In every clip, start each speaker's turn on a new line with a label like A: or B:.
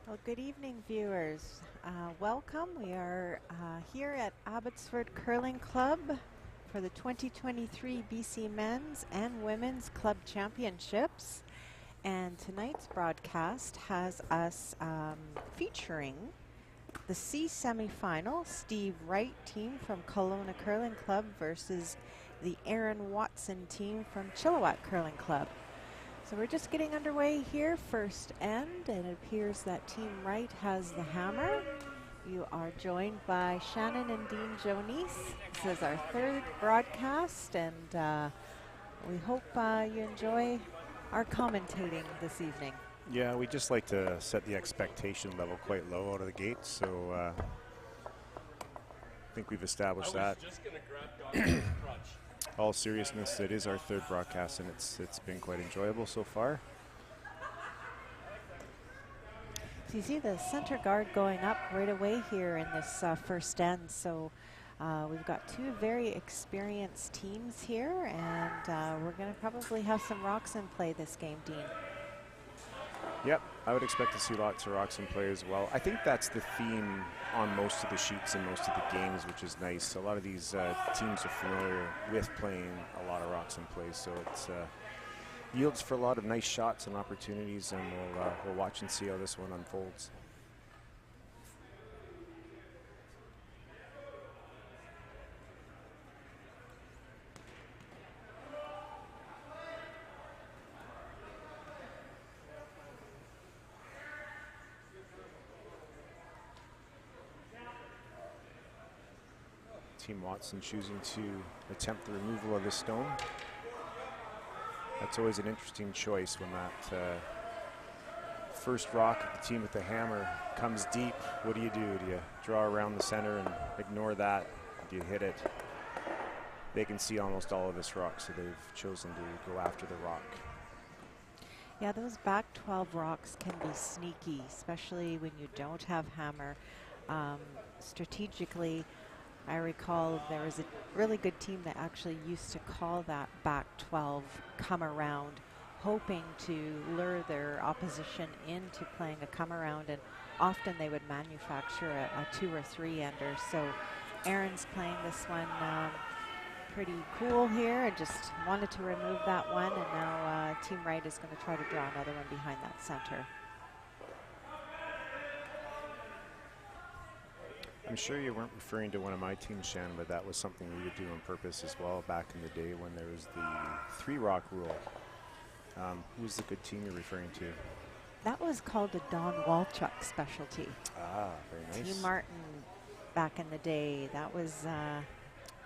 A: Well, good evening, viewers. Welcome. We are here at Abbotsford Curling Club for the 2023 BC Men's and Women's Club Championships. And tonight's broadcast has us featuring the C semifinal, Steve Wright team from Kelowna Curling Club versus the Aaron Watson team from Chilliwack Curling Club. So we're just getting underway here, first end, and it appears that Team Wright has the hammer. You are joined by Shannon and Dean Jonice. This is our third broadcast, and we hope you enjoy our commentating this evening.
B: Yeah, we just like to set the expectation level quite low out of the gate, so I think we've established that. All seriousness, it is our third broadcast, and it's been quite enjoyable so far.
A: So you see the center guard going up right away here in this first end. So we've got two very experienced teams here, and we're going to probably have some rocks in play this game, Dean.
B: Yep, I would expect to see lots of rocks in play as well. I think that's the theme on most of the sheets and most of the games, which is nice. A lot of these teams are familiar with playing a lot of rocks in play, so it yields for a lot of nice shots and opportunities, and we'll watch and see how this one unfolds. Team Watson choosing to attempt the removal of this stone. That's always an interesting choice when that first rock of the team with the hammer comes deep. What do? Do you draw around the center and ignore that? Do you hit it? They can see almost all of this rock, so they've chosen to go after the rock.
A: Yeah, those back 12 rocks can be sneaky, especially when you don't have hammer. Strategically, I recall there was a really good team that actually used to call that back 12 come around, hoping to lure their opposition into playing a come around, and often they would manufacture a 2 or 3 ender. So Aaron's playing this one pretty cool here and just wanted to remove that one, and now Team Wright is going to try to draw another one behind that center.
B: I'm sure you weren't referring to one of my teams, Shannon, but that was something we would do on purpose as well back in the day when there was the 3-rock rule. Who's the good team you're referring to?
A: That was called a Don Walchuk specialty.
B: Ah, very nice.
A: Team Martin back in the day. That was...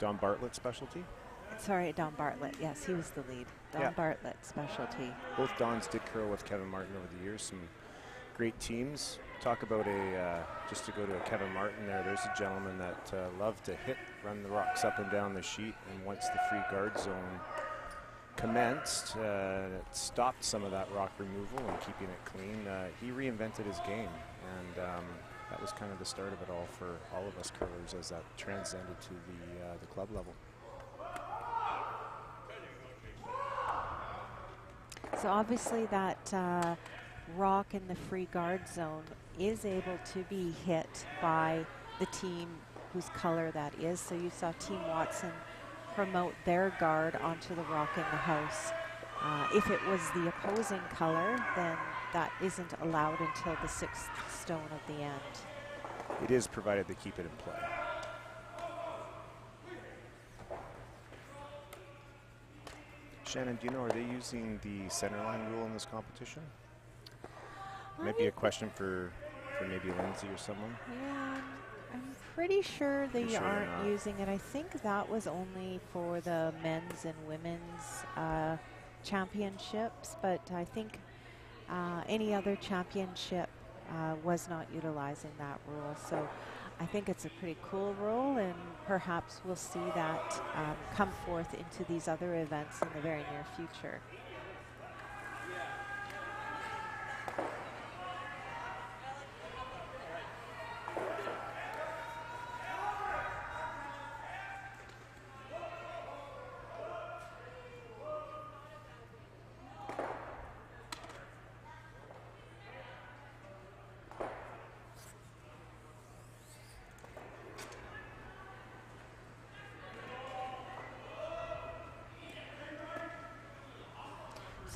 B: Don Bartlett specialty?
A: Sorry, Don Bartlett. Yes, he was the lead. Don Bartlett specialty.
B: Both Dons did curl with Kevin Martin over the years. Some great teams. Talk about just to go to a Kevin Martin there, there's a gentleman that loved to run the rocks up and down the sheet, and once the free guard zone commenced, it stopped some of that rock removal and keeping it clean. He reinvented his game, and that was kind of the start of it all for all of us curlers as that transcended to the club level.
A: So obviously that rock in the free guard zone is able to be hit by the team whose color that is. So you saw Team Watson promote their guard onto the rock in the house. If it was the opposing color, then that isn't allowed until the 6th stone of the end.
B: It is provided they keep it in play. Shannon, do you know, are they using the center line rule in this competition? Maybe a question for maybe Lindsay or someone.
A: Yeah, I'm pretty sure they aren't using it. I think that was only for the men's and women's championships, but I think any other championship was not utilizing that rule. So I think it's a pretty cool rule, and perhaps we'll see that come forth into these other events in the very near future.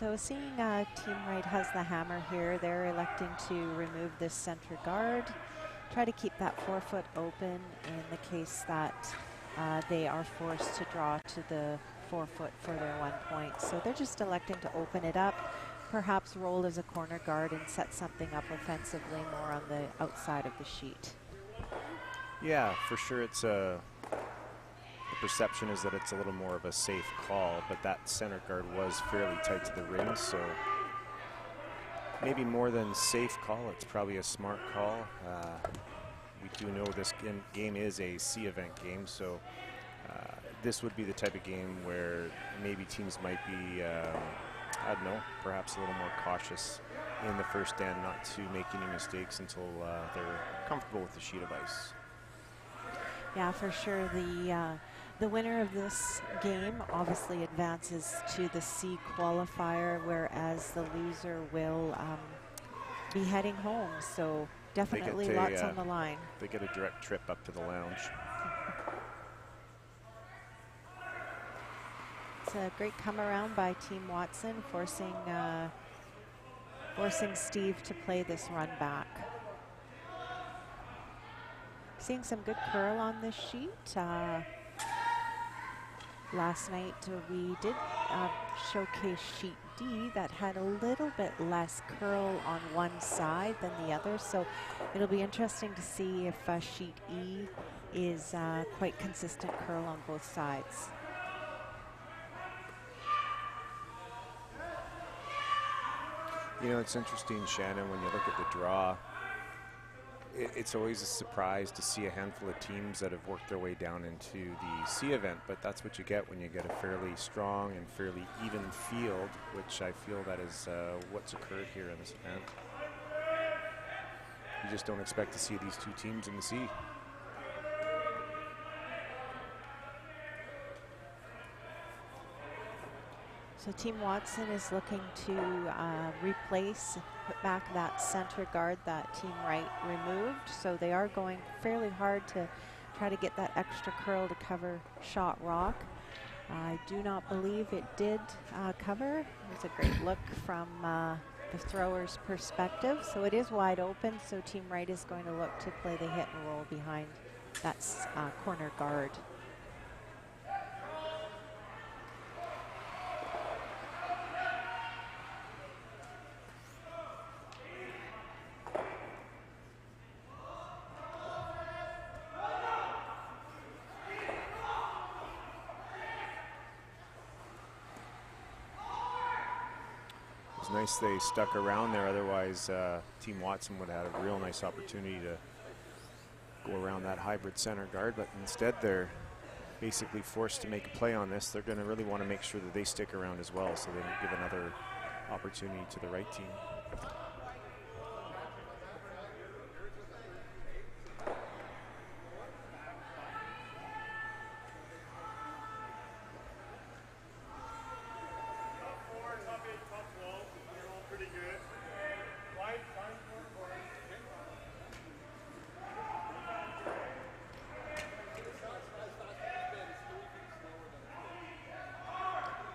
A: So seeing Team Wright has the hammer here, they're electing to remove this center guard, try to keep that 4 foot open in the case that they are forced to draw to the 4 foot for their 1 point. So they're just electing to open it up, perhaps roll as a corner guard and set something up offensively more on the outside of the sheet.
B: Yeah, for sure. It's the perception is that it's a little more of a safe call, but that center guard was fairly tight to the ring, so maybe more than safe call, it's probably a smart call. We do know this game is a C event game, so this would be the type of game where maybe teams might be, I don't know, perhaps a little more cautious in the first stand, not to make any mistakes until they're comfortable with the sheet of ice.
A: Yeah, for sure. The winner of this game obviously advances to the C qualifier, whereas the loser will be heading home. So definitely lots on the line.
B: They get a direct trip up to the lounge.
A: It's a great come around by Team Watson, forcing Steve to play this run back. Seeing some good curl on this sheet. Last night we did showcase sheet D that had a little bit less curl on one side than the other, so it'll be interesting to see if sheet E is quite consistent curl on both sides.
B: You know, it's interesting, Shannon, when you look at the draw, it's always a surprise to see a handful of teams that have worked their way down into the C event, but that's what you get when you get a fairly strong and fairly even field, which I feel that is what's occurred here in this event. You just don't expect to see these two teams in the C.
A: So Team Watson is looking to replace, put back that center guard that Team Wright removed. So they are going fairly hard to try to get that extra curl to cover shot rock. I do not believe it did cover. It was a great look from the thrower's perspective. So it is wide open. So Team Wright is going to look to play the hit and roll behind that corner guard.
B: Nice they stuck around there, otherwise Team Watson would have had a real nice opportunity to go around that hybrid center guard, but instead they're basically forced to make a play on this. They're going to really want to make sure that they stick around as well, so they don't give another opportunity to the right team.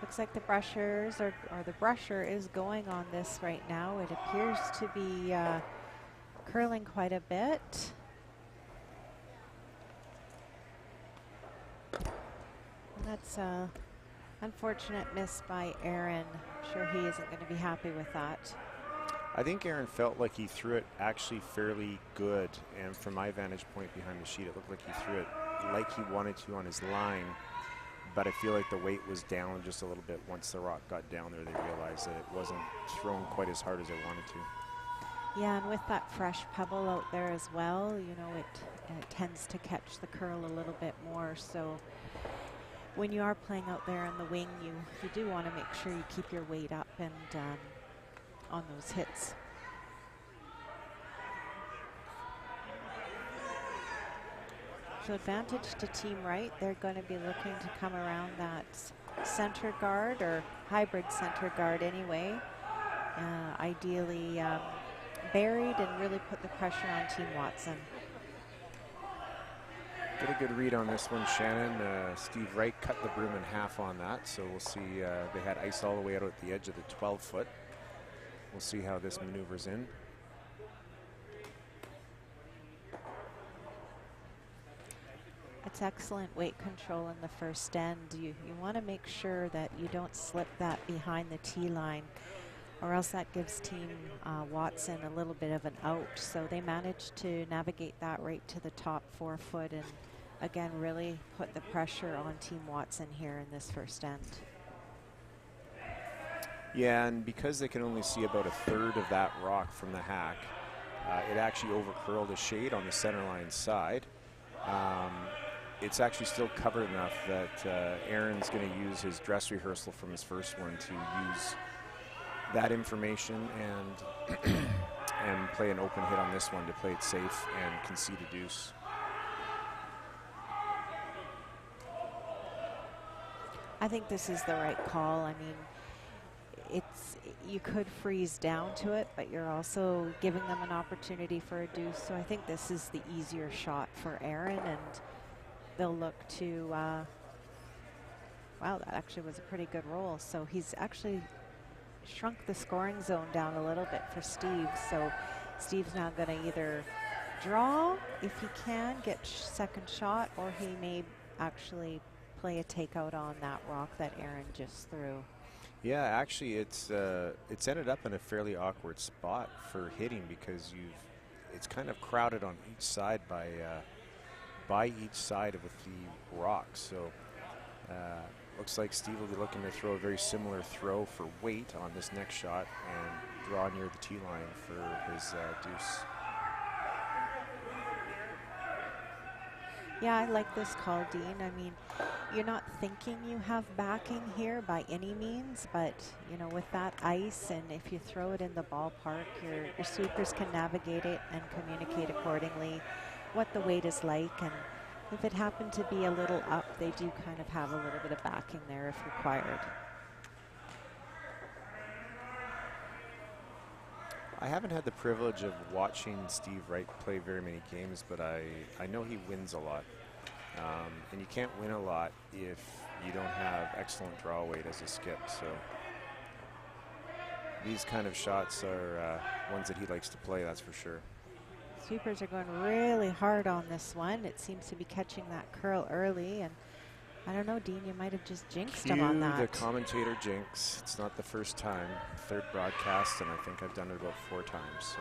A: Looks like the brushers or the brusher is going on this right now. It appears to be curling quite a bit. And that's a unfortunate miss by Aaron. I'm sure he isn't going to be happy with that.
B: I think Aaron felt like he threw it actually fairly good, and from my vantage point behind the sheet, it looked like he threw it like he wanted to on his line. But I feel like the weight was down just a little bit. Once the rock got down there, they realized that it wasn't thrown quite as hard as they wanted to.
A: Yeah, and with that fresh pebble out there as well, you know, it tends to catch the curl a little bit more. So when you are playing out there on the wing, you do want to make sure you keep your weight up and on those hits. So advantage to Team Wright. They're going to be looking to come around that center guard or hybrid center guard anyway. Ideally buried and really put the pressure on Team Watson.
B: Get a good read on this one, Shannon. Steve Wright cut the broom in half on that, so we'll see. They had ice all the way out at the edge of the 12-foot. We'll see how this maneuvers in.
A: It's excellent weight control in the first end. You want to make sure that you don't slip that behind the tee line, or else that gives Team Watson a little bit of an out. So they managed to navigate that right to the top 4 foot and again really put the pressure on Team Watson here in this first end.
B: Yeah, and because they can only see about a third of that rock from the hack, it actually overcurled a shade on the center line side. It's actually still covered enough that Aaron's going to use his dress rehearsal from his first one to use that information and and play an open hit on this one to play it safe and concede a deuce.
A: I think this is the right call. I mean, you could freeze down to it, but you're also giving them an opportunity for a deuce. So I think this is the easier shot for Aaron, and they'll look to, wow, that actually was a pretty good roll. So he's actually shrunk the scoring zone down a little bit for Steve. So Steve's now going to either draw, if he can, get second shot, or he may actually play a takeout on that rock that Aaron just threw.
B: Yeah, actually, it's ended up in a fairly awkward spot for hitting because it's kind of crowded on each side by each side of the rocks. So looks like Steve will be looking to throw a very similar throw for weight on this next shot and draw near the tee line for his deuce.
A: Yeah, I like this call, Dean. I mean, you're not thinking you have backing here by any means, but you know, with that ice, and if you throw it in the ballpark, your sweepers can navigate it and communicate accordingly what the weight is like, and if it happened to be a little up, they do kind of have a little bit of backing there if required.
B: I haven't had the privilege of watching Steve Wright play very many games, but I know he wins a lot. And you can't win a lot if you don't have excellent draw weight as a skip. So these kind of shots are ones that he likes to play, that's for sure.
A: Sweepers are going really hard on this one. It seems to be catching that curl early, and I don't know, Dean, you might have just jinxed him on that.
B: The commentator jinx. It's not the first time. Third broadcast, and I think I've done it about 4 times. So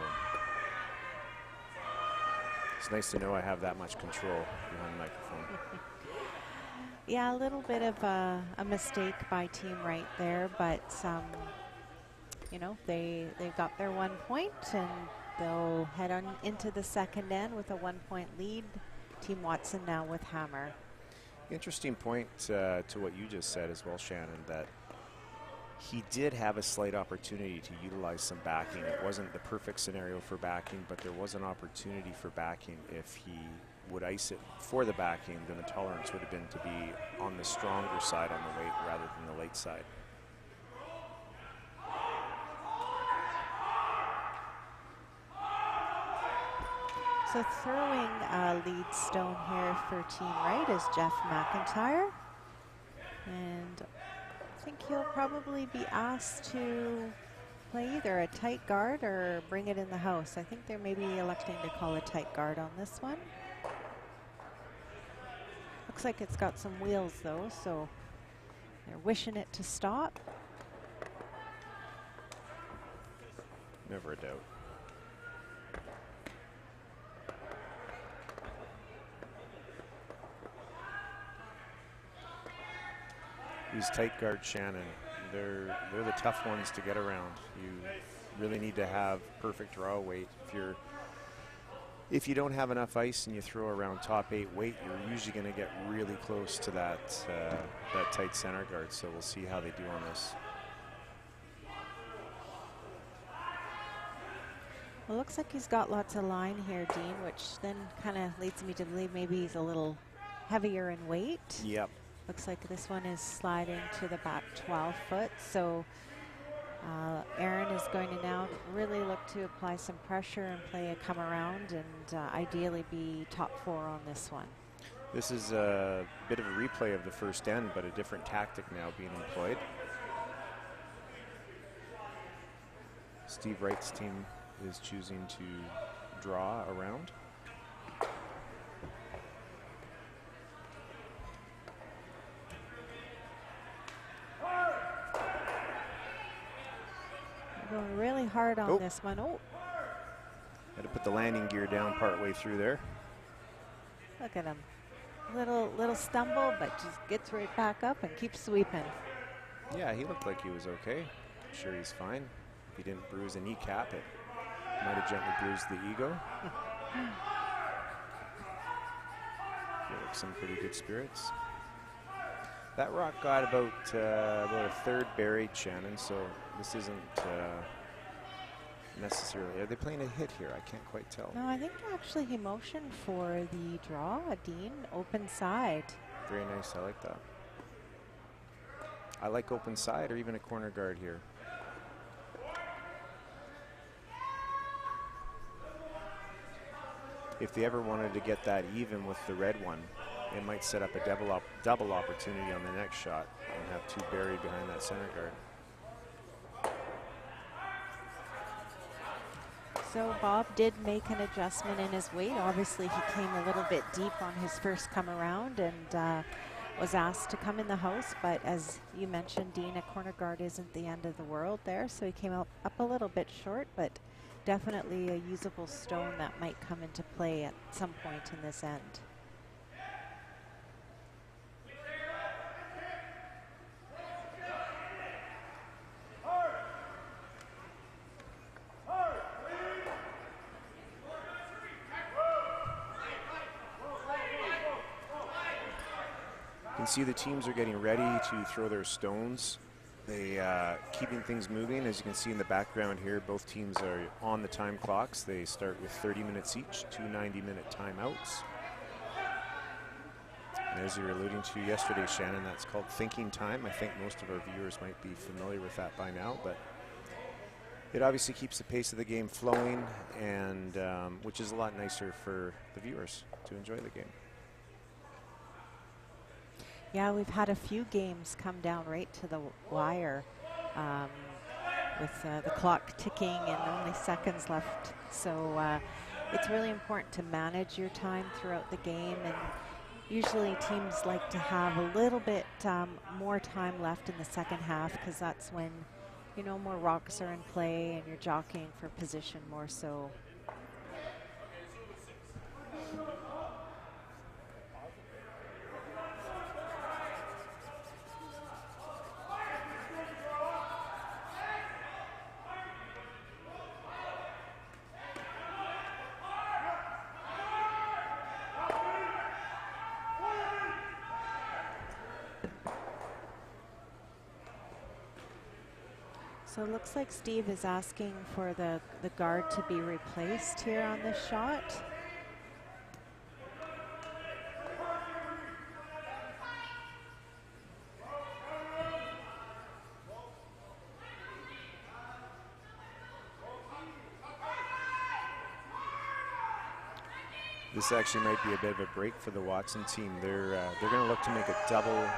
B: it's nice to know I have that much control behind the microphone.
A: Yeah, a little bit of a mistake by Team Wright there, but you know, they got their 1 point, and they'll head on into the second end with a 1-point lead. Team Watson now with hammer.
B: Interesting point to what you just said as well, Shannon, that he did have a slight opportunity to utilize some backing. It wasn't the perfect scenario for backing, but there was an opportunity for backing. If he would ice it for the backing, then the tolerance would have been to be on the stronger side on the weight rather than the late side.
A: So throwing lead stone here for Team Wright is Jeff McIntyre. And I think he'll probably be asked to play either a tight guard or bring it in the house. I think they're maybe electing to call a tight guard on this one. Looks like it's got some wheels though, so they're wishing it to stop.
B: Never a doubt. These tight guards, Shannon, they're the tough ones to get around. You really need to have perfect draw weight. If you don't have enough ice and you throw around top 8 weight, you're usually going to get really close to that tight center guard. So we'll see how they do on this.
A: Well, looks like he's got lots of line here, Dean, which then kind of leads me to believe maybe he's a little heavier in weight.
B: Yep.
A: Looks like this one is sliding to the back 12 foot. So Aaron is going to now really look to apply some pressure and play a come around and ideally be top 4 on this one.
B: This is a bit of a replay of the first end, but a different tactic now being employed. Steve Wright's team is choosing to draw around.
A: Going really hard on this one. Oh,
B: had to put the landing gear down partway through there.
A: look at him. Little stumble, but just gets right back up and keeps sweeping.
B: Yeah, he looked like he was okay. I'm sure he's fine. If he didn't bruise a kneecap, it might have gently bruised the ego. Feel like some pretty good spirits. That rock got about a third buried, Shannon, so this isn't necessarily. Are they playing a hit here? I can't quite tell.
A: No, I think actually he motioned for the draw, Dean, open side.
B: Very nice, I like that. I like open side or even a corner guard here. If they ever wanted to get that even with the red one, they might set up a double opportunity on the next shot and have two buried behind that center guard.
A: So Bob did make an adjustment in his weight. Obviously he came a little bit deep on his first come around and was asked to come in the house, but as you mentioned, Dean, a corner guard isn't the end of the world there, so he came up a little bit short, but definitely a usable stone that might come into play at some point in this end.
B: You can see the teams are getting ready to throw their stones. They keeping things moving. As you can see in the background here, both teams are on the time clocks. They start with 30 minutes each, 2 90-minute timeouts. And as you were alluding to yesterday, Shannon, that's called thinking time. I think most of our viewers might be familiar with that by now, but it obviously keeps the pace of the game flowing, and which is a lot nicer for the viewers to enjoy the game.
A: Yeah, we've had a few games come down right to the wire with the clock ticking and only seconds left. So it's really important to manage your time throughout the game, and usually teams like to have a little bit more time left in the second half, because that's when, you know, more rocks are in play and you're jockeying for position more so. So it looks like Steve is asking for the guard to be replaced here on this shot.
B: This actually might be a bit of a break for the Watson team. They're going to look to make a double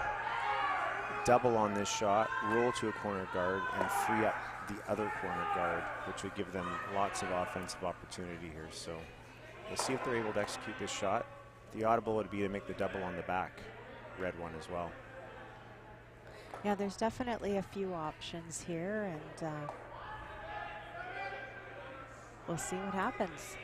B: on this shot, roll to a corner guard, and free up the other corner guard, which would give them lots of offensive opportunity here. So we'll see if they're able to execute this shot. The audible would be to make the double on the back red one as well.
A: Yeah, there's definitely a few options here, and we'll see what happens.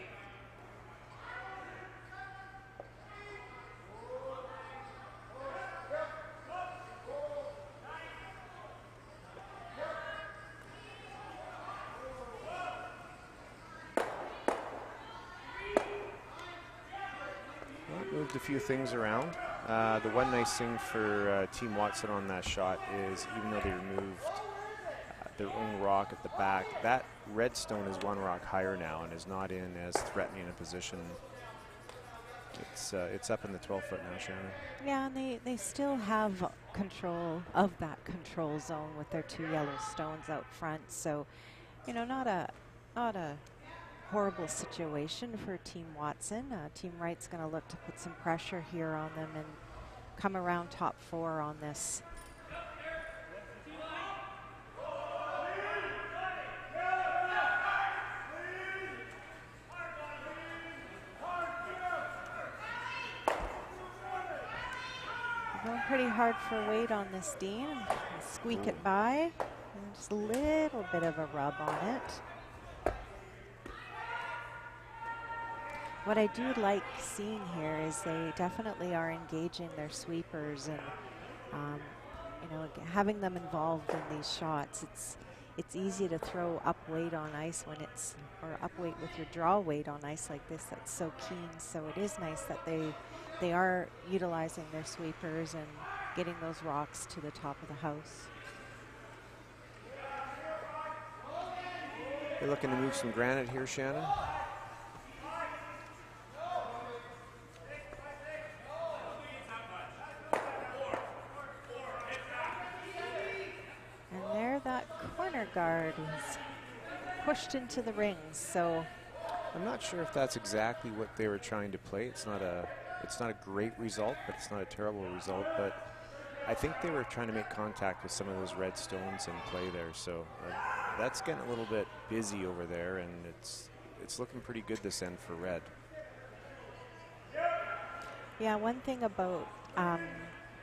B: Moved a few things around. The one nice thing for Team Watson on that shot is, even though they removed their own rock at the back, that red stone is one rock higher now and is not in as threatening a position. It's up in the 12-foot now, Shannon.
A: Yeah, and they still have control of that control zone with their two yellow stones out front. So, you know, not a horrible situation for Team Watson. Team Wright's going to look to put some pressure here on them and come around top 4 on this. Going pretty hard for weight on this, Dean. Squeak it by. And just a little bit of a rub on it. What I do like seeing here is they definitely are engaging their sweepers and you know, having them involved in these shots. It's easy to throw up weight on ice when it's, or up weight with your draw weight on ice like this that's so keen. So it is nice that they are utilizing their sweepers and getting those rocks to the top of the house.
B: You're looking to move some granite here, Shannon?
A: And there that corner guard is pushed into the rings, so.
B: I'm not sure if that's exactly what they were trying to play. It's not a great result, but it's not a terrible result. But I think they were trying to make contact with some of those red stones in play there. So that's getting a little bit busy over there, and it's looking pretty good this end for red.
A: Yeah, one thing about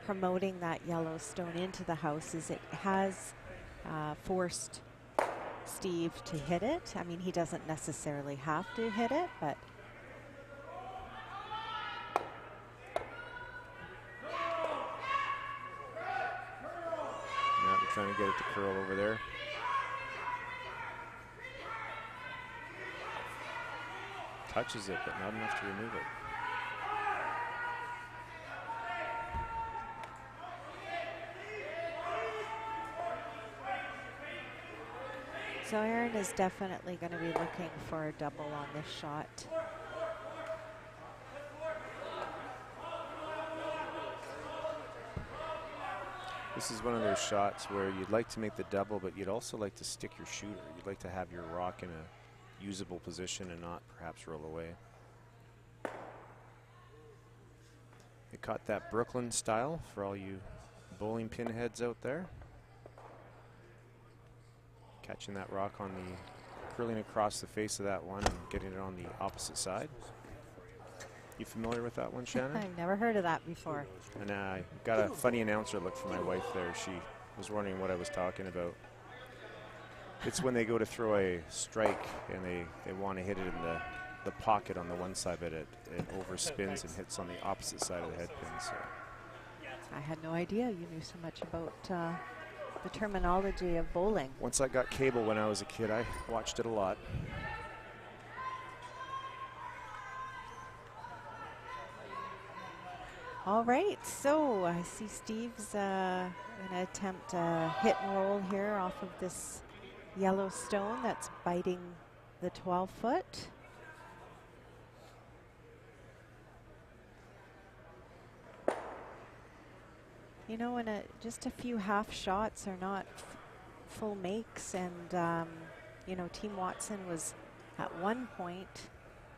A: promoting that yellow stone into the house is it has forced Steve to hit it. I mean, he doesn't necessarily have to hit it, but
B: now they're trying to get it to curl over there. Touches it, but not enough to remove it.
A: so Aaron is definitely going to be looking for a double on this shot.
B: This is one of those shots where you'd like to make the double, but you'd also like to stick your shooter. You'd like to have your rock in a usable position and not perhaps roll away. They caught that Brooklyn style for all you bowling pinheads out there. Catching that rock on the, curling across the face of that one and getting it on the opposite side. You familiar with that one, Shannon?
A: I've never heard of that before.
B: And I got a funny announcer look from my wife there. She was wondering what I was talking about. It's when they go to throw a strike and they want to hit it in the pocket on the one side, but it overspins and hits on the opposite side of the head pin. So.
A: I had no idea you knew so much about the terminology of bowling.
B: Once I got cable when I was a kid, I watched it a lot.
A: All right, so I see Steve's going to attempt a hit and roll here off of this yellow stone that's biting the 12-foot. You know, when just a few half shots are not full makes, and you know, Team Watson was at one point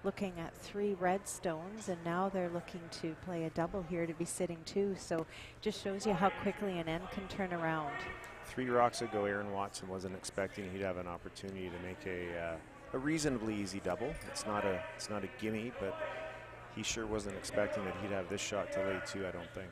A: looking at 3 red stones, and now they're looking to play a double here to be sitting 2. So just shows you how quickly an end can turn around.
B: 3 rocks ago, Aaron Watson wasn't expecting he'd have an opportunity to make a reasonably easy double. It's not a gimme, but he sure wasn't expecting that he'd have this shot to lay 2, I don't think.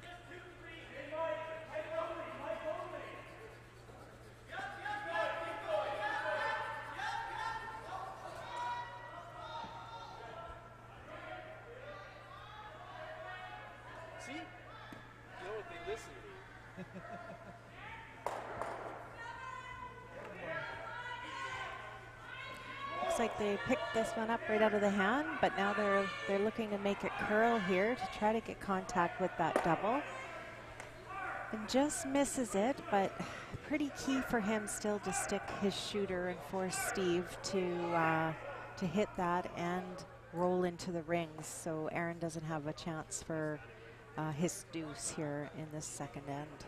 A: Like they picked this one up right out of the hand, but now they're looking to make it curl here to try to get contact with that double, and just misses it. But pretty key for him still to stick his shooter and force Steve to hit that and roll into the rings, so Aaron doesn't have a chance for his deuce here in this second end.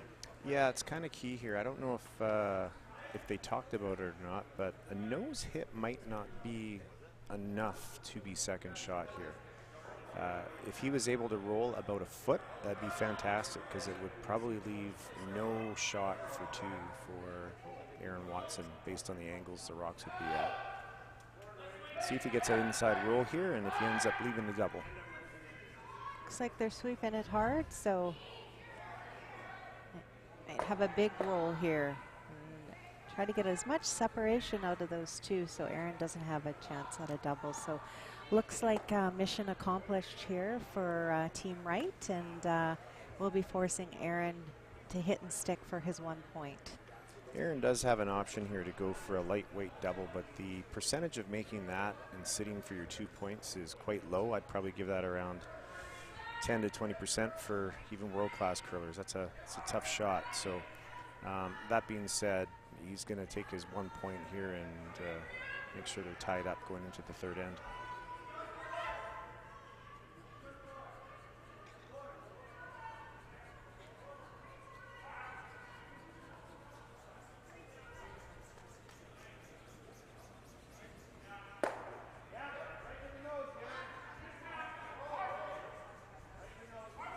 B: Yeah, it's kind of key here. I don't know if they talked about it or not, but a nose hit might not be enough to be second shot here. If he was able to roll about a foot, that'd be fantastic, because it would probably leave no shot for two for Aaron Watson based on the angles the rocks would be at. See if he gets an inside roll here, and if he ends up leaving the double.
A: Looks like they're sweeping it hard, so might have a big roll here. And try to get as much separation out of those two so Aaron doesn't have a chance at a double. So looks like mission accomplished here for Team Wright, and we'll be forcing Aaron to hit and stick for his 1 point.
B: Aaron does have an option here to go for a lightweight double, but the percentage of making that and sitting for your 2 points is quite low. I'd probably give that around 10 to 20% for even world-class curlers. It's a tough shot. So that being said, he's going to take his 1 point here and make sure they're tied up going into the third end.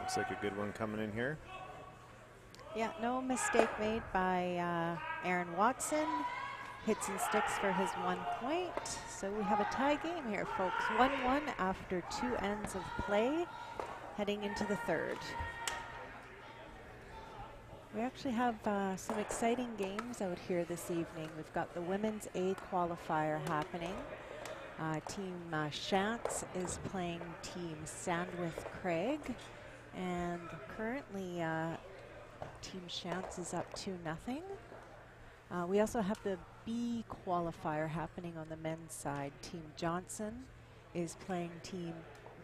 B: Looks like a good one coming in here.
A: Yeah, no mistake made by Aaron Watson. Hits and sticks for his 1 point. So we have a tie game here, folks. 1-1 after 2 ends of play, heading into the third. We actually have some exciting games out here this evening. We've got the Women's A qualifier happening. Team Shantz is playing Team Sandwith Craig. And currently, Team Shantz is up 2-0. We also have the B qualifier happening on the men's side. Team Johnson is playing Team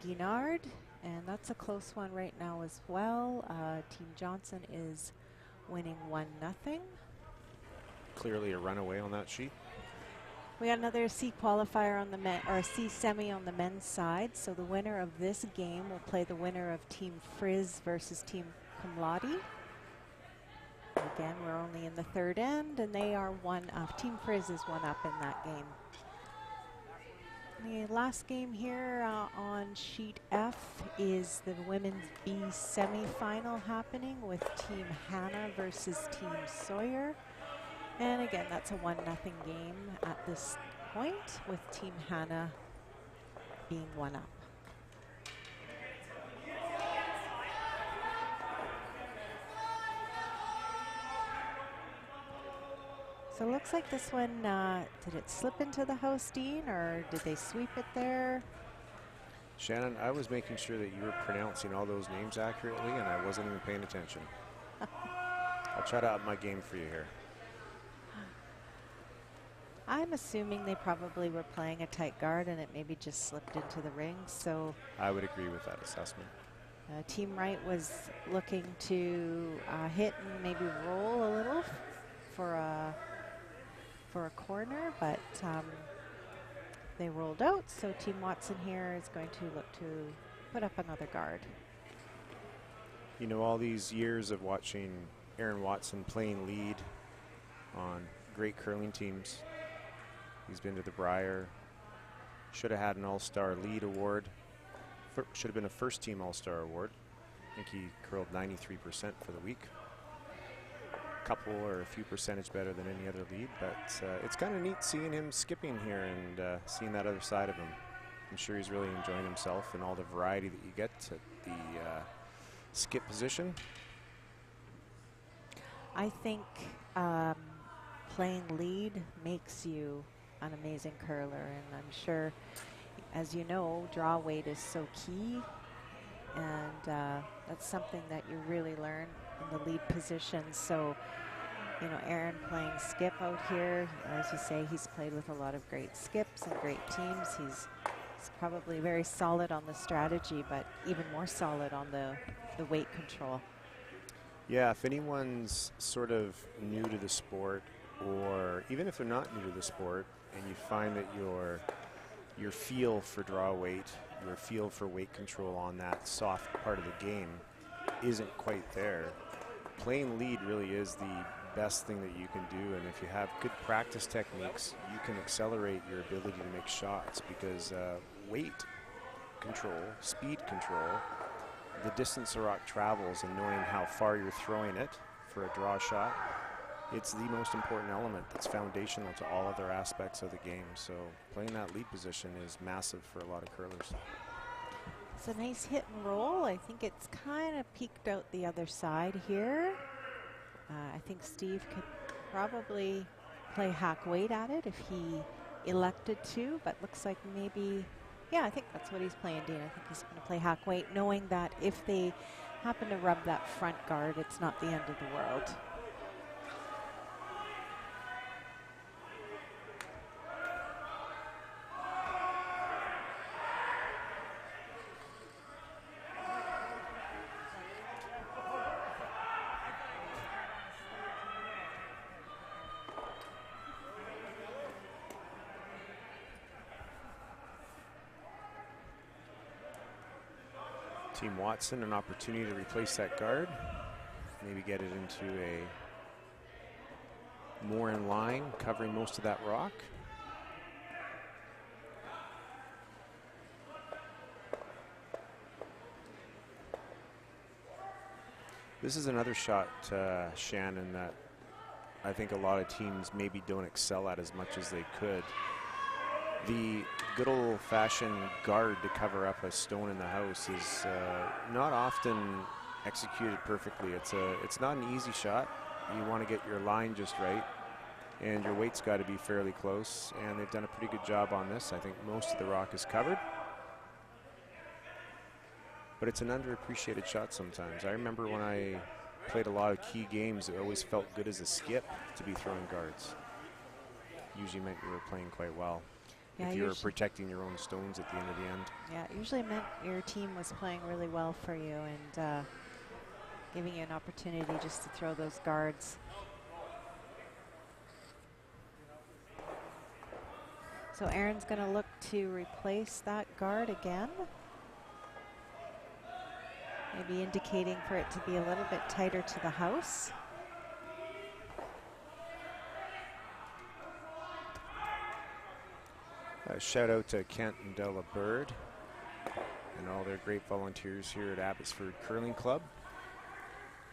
A: Guinard, and that's a close one right now as well. Team Johnson is winning 1-0.
B: Clearly a runaway on that sheet.
A: We got another C qualifier on the men, or C semi on the men's side. So the winner of this game will play the winner of Team Frizz versus Team Kumladi. Again, we're only in the third end, and they are one up. Team Frizz is 1 up in that game. The last game here on sheet F is the women's B semi-final happening with Team Hannah versus Team Sawyer. And again, that's a 1-0 game at this point, with Team Hannah being 1 up. So it looks like this one, did it slip into the house, Dean, or did they sweep it there?
B: Shannon, I was making sure that you were pronouncing all those names accurately, and I wasn't even paying attention. I'll try to up my game for you here.
A: I'm assuming they probably were playing a tight guard and it maybe just slipped into the ring. So
B: I would agree with that assessment.
A: Team Wright was looking to hit and maybe roll a little for a corner, but they rolled out. So Team Watson here is going to look to put up another guard.
B: You know, all these years of watching Aaron Watson playing lead on great curling teams. He's been to the Brier. Should have had an All-Star Lead Award. Should have been a first-team All-Star Award. I think he curled 93% for the week. A couple or a few percentage better than any other lead, but it's kind of neat seeing him skipping here and seeing that other side of him. I'm sure he's really enjoying himself and all the variety that you get at the skip position. I
A: think playing lead makes you an amazing curler, and I'm sure, as you know, draw weight is so key, and that's something that you really learn in the lead position. So, you know, Aaron playing skip out here, as you say, he's played with a lot of great skips and great teams. He's probably very solid on the strategy, but even more solid on the weight control.
B: Yeah, if anyone's sort of new to the sport, or even if they're not new to the sport, and you find that your feel for draw weight, your feel for weight control on that soft part of the game isn't quite there, playing lead really is the best thing that you can do. And if you have good practice techniques, you can accelerate your ability to make shots, because weight control, speed control, the distance the rock travels, and knowing how far you're throwing it for a draw shot, it's the most important element that's foundational to all other aspects of the game. So playing that lead position is massive for a lot of curlers.
A: It's a nice hit and roll. I think it's kind of peeked out the other side here. I think Steve could probably play hack weight at it if he elected to, but looks like maybe, yeah, I think that's what he's playing, Dean. I think he's going to play hack weight, knowing that if they happen to rub that front guard, it's not the end of the world.
B: Team Watson, an opportunity to replace that guard, maybe get it into a more in line, covering most of that rock. This is another shot, Shannon, that I think a lot of teams maybe don't excel at as much as they could. The good old-fashioned guard to cover up a stone in the house is not often executed perfectly. It's not an easy shot. You want to get your line just right, and your weight's got to be fairly close, and they've done a pretty good job on this. I think most of the rock is covered, but it's an underappreciated shot sometimes. I remember when I played a lot of key games, it always felt good as a skip to be throwing guards. Usually meant you were playing quite well. Yeah, if you were protecting your own stones at the end of the end.
A: Yeah, it usually meant your team was playing really well for you and giving you an opportunity just to throw those guards. So Aaron's going to look to replace that guard again. Maybe indicating for it to be a little bit tighter to the house.
B: Shout out to Kent and Della Bird and all their great volunteers here at Abbotsford Curling Club.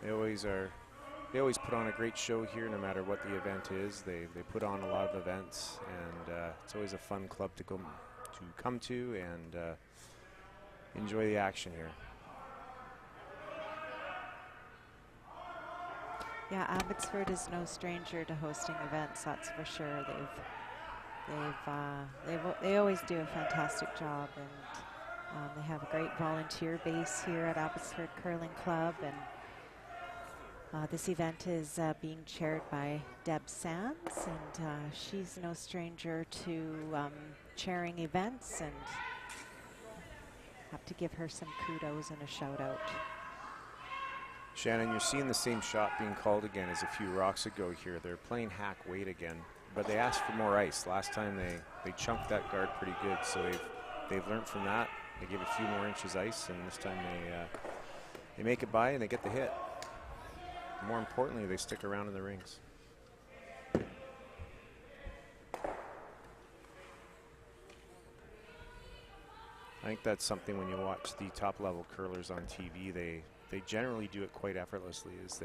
B: They always put on a great show here, no matter what the event is. They put on a lot of events, and it's always a fun club to come to and enjoy the action here.
A: Yeah, Abbotsford is no stranger to hosting events, that's for sure. They always do a fantastic job, and they have a great volunteer base here at Abbotsford Curling Club, and this event is being chaired by Deb Sands, and she's no stranger to chairing events, and have to give her some kudos and a shout out.
B: Shannon, you're seeing the same shot being called again as a few rocks ago here. They're playing hack weight again, but they asked for more ice. Last time they chunked that guard pretty good, so they've learned from that. They give a few more inches ice, and this time they make it by and they get the hit. More importantly, they stick around in the rings. I think that's something when you watch the top level curlers on TV, they generally do it quite effortlessly, as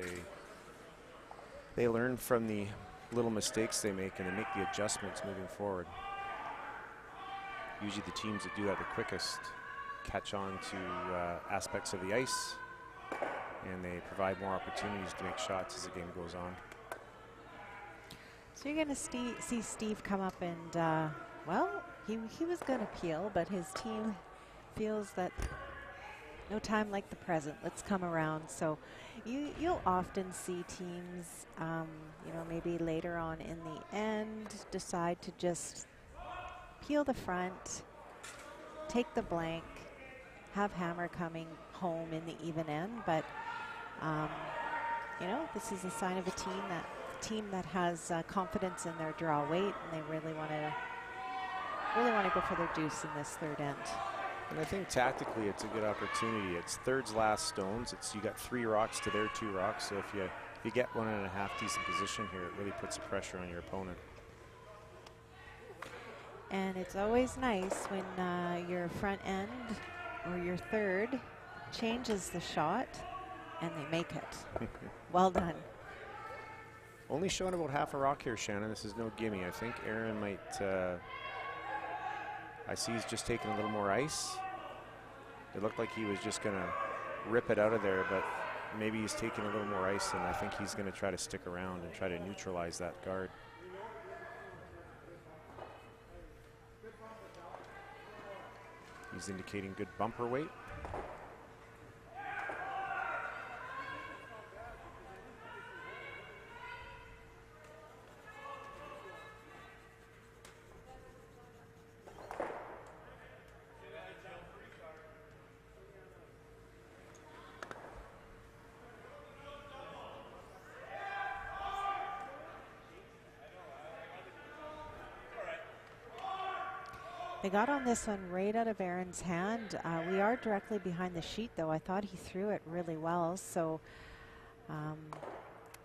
B: they learn from the little mistakes they make, and they make the adjustments moving forward. Usually the teams that do that the quickest catch on to aspects of the ice, and they provide more opportunities to make shots as the game goes on.
A: So you're going to see Steve come up and, well, he was going to peel, but his team feels that no time like the present. Let's come around. So you'll often see teams, you know, maybe later on in the end, decide to just peel the front, take the blank, have hammer coming home in the even end. But you know, this is a sign of a team that has confidence in their draw weight, and they really want to go for their deuce in this third end.
B: And I think tactically it's a good opportunity. It's thirds last stones. You got 3 rocks to their 2 rocks. So if If you get 1.5 decent position here, it really puts the pressure on your opponent.
A: And it's always nice when your front end or your third changes the shot and they make it. Well done.
B: Only showing about half a rock here, Shannon. This is no gimme. I think Aaron might, I see he's just taking a little more ice. It looked like he was just gonna rip it out of there, but maybe he's taking a little more ice, and I think he's gonna try to stick around and try to neutralize that guard. He's indicating good bumper weight.
A: They got on this one right out of Aaron's hand. We are directly behind the sheet, though. I thought he threw it really well, so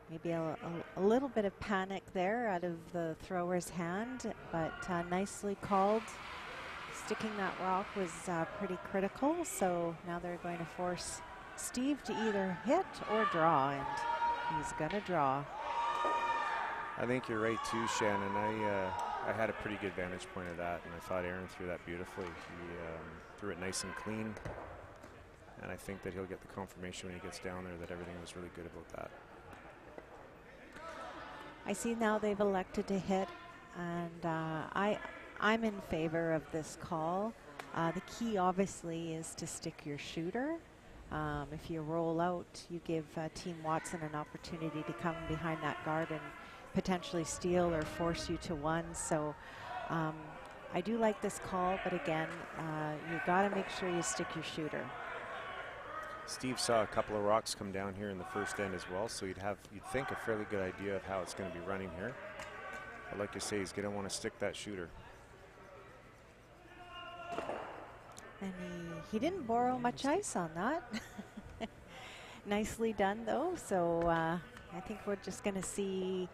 A: maybe a little bit of panic there out of the thrower's hand, but nicely called. Sticking that rock was pretty critical, so now they're going to force Steve to either hit or draw, and he's going to draw.
B: I think you're right too, Shannon. I had a pretty good vantage point of that, and I thought Aaron threw that beautifully. He threw it nice and clean, and I think that he'll get the confirmation when he gets down there that everything was really good about that.
A: I see now they've elected to hit, and I'm in favor of this call. The key obviously is to stick your shooter. If you roll out, you give Team Watson an opportunity to come behind that guard and potentially steal or force you to one. So I do like this call, but again, you got to make sure you stick your shooter.
B: Steve saw a couple of rocks come down here in the first end as well, so you'd think a fairly good idea of how it's going to be running here. But like you say, he's going to want to stick that shooter.
A: And he didn't borrow much ice on that. Nicely done, though. So I think we're just going to see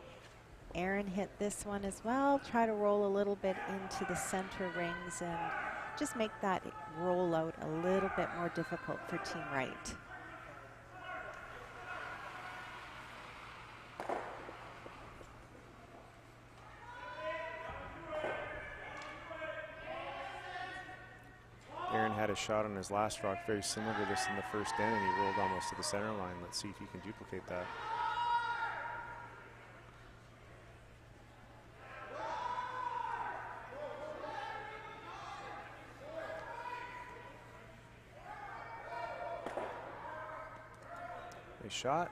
A: Aaron hit this one as well. Try to roll a little bit into the center rings and just make that roll out a little bit more difficult for Team Wright.
B: Aaron had a shot on his last rock very similar to this in the first end, and he rolled almost to the center line. Let's see if he can duplicate that. Nice shot.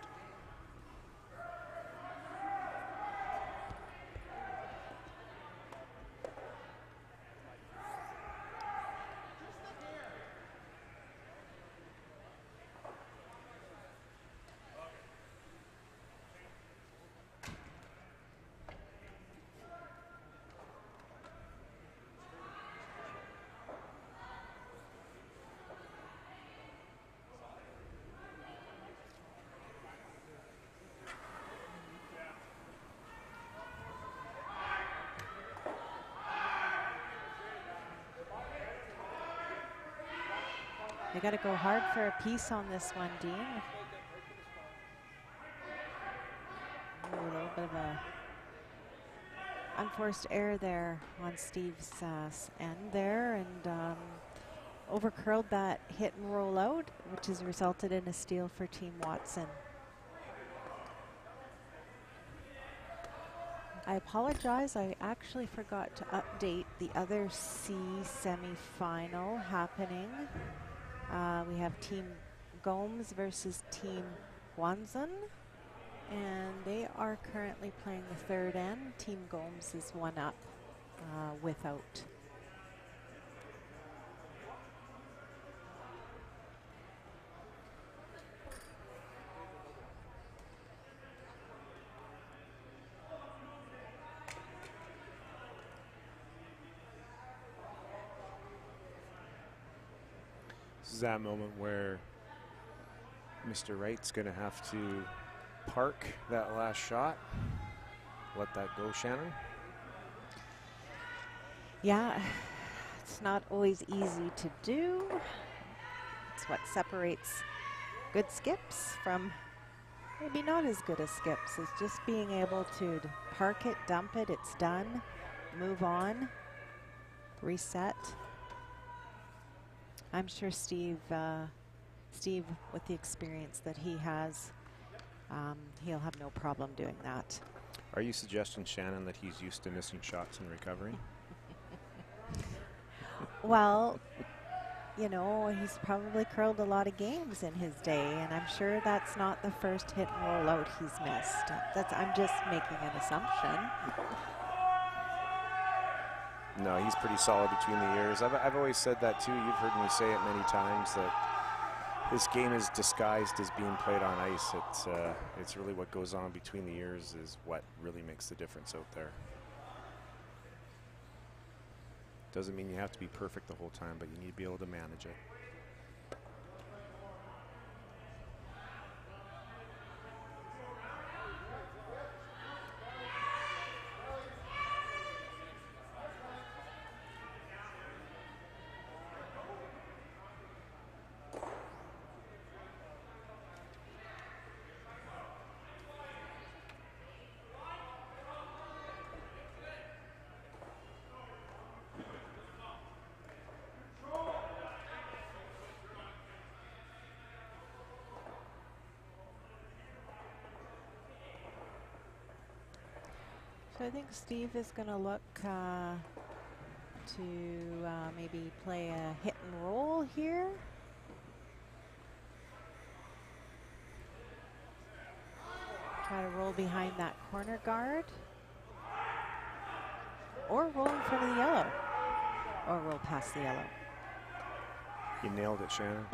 A: They got to go hard for a piece on this one, Dean. Ooh, a little bit of a unforced error there on Steve's end there, and overcurled that hit and roll out, which has resulted in a steal for Team Watson. I apologize, I actually forgot to update the other C semi-final happening. We have Team Gomes versus Team Wanzan, and they are currently playing the third end. Team Gomes is one up without.
B: This is that moment where Mr. Wright's going to have to park that last shot. Let that go, Shannon.
A: Yeah, it's not always easy to do. It's what separates good skips from maybe not as good as skips, is just being able to park it, dump it, it's done, move on, reset. I'm sure Steve, with the experience that he has, he'll have no problem doing that.
B: Are you suggesting, Shannon, that he's used to missing shots and recovering?
A: Well, you know, he's probably curled a lot of games in his day, and I'm sure that's not the first hit and roll out he's missed. I'm just making an assumption.
B: No, he's pretty solid between the ears. I've always said that too. You've heard me say it many times that this game is disguised as being played on ice. It's really what goes on between the ears is what really makes the difference out there. Doesn't mean you have to be perfect the whole time, but you need to be able to manage it.
A: So I think Steve is going to look to maybe play a hit and roll here. Try to roll behind that corner guard. Or roll in front of the yellow. Or roll past the yellow.
B: You nailed it, Shannon.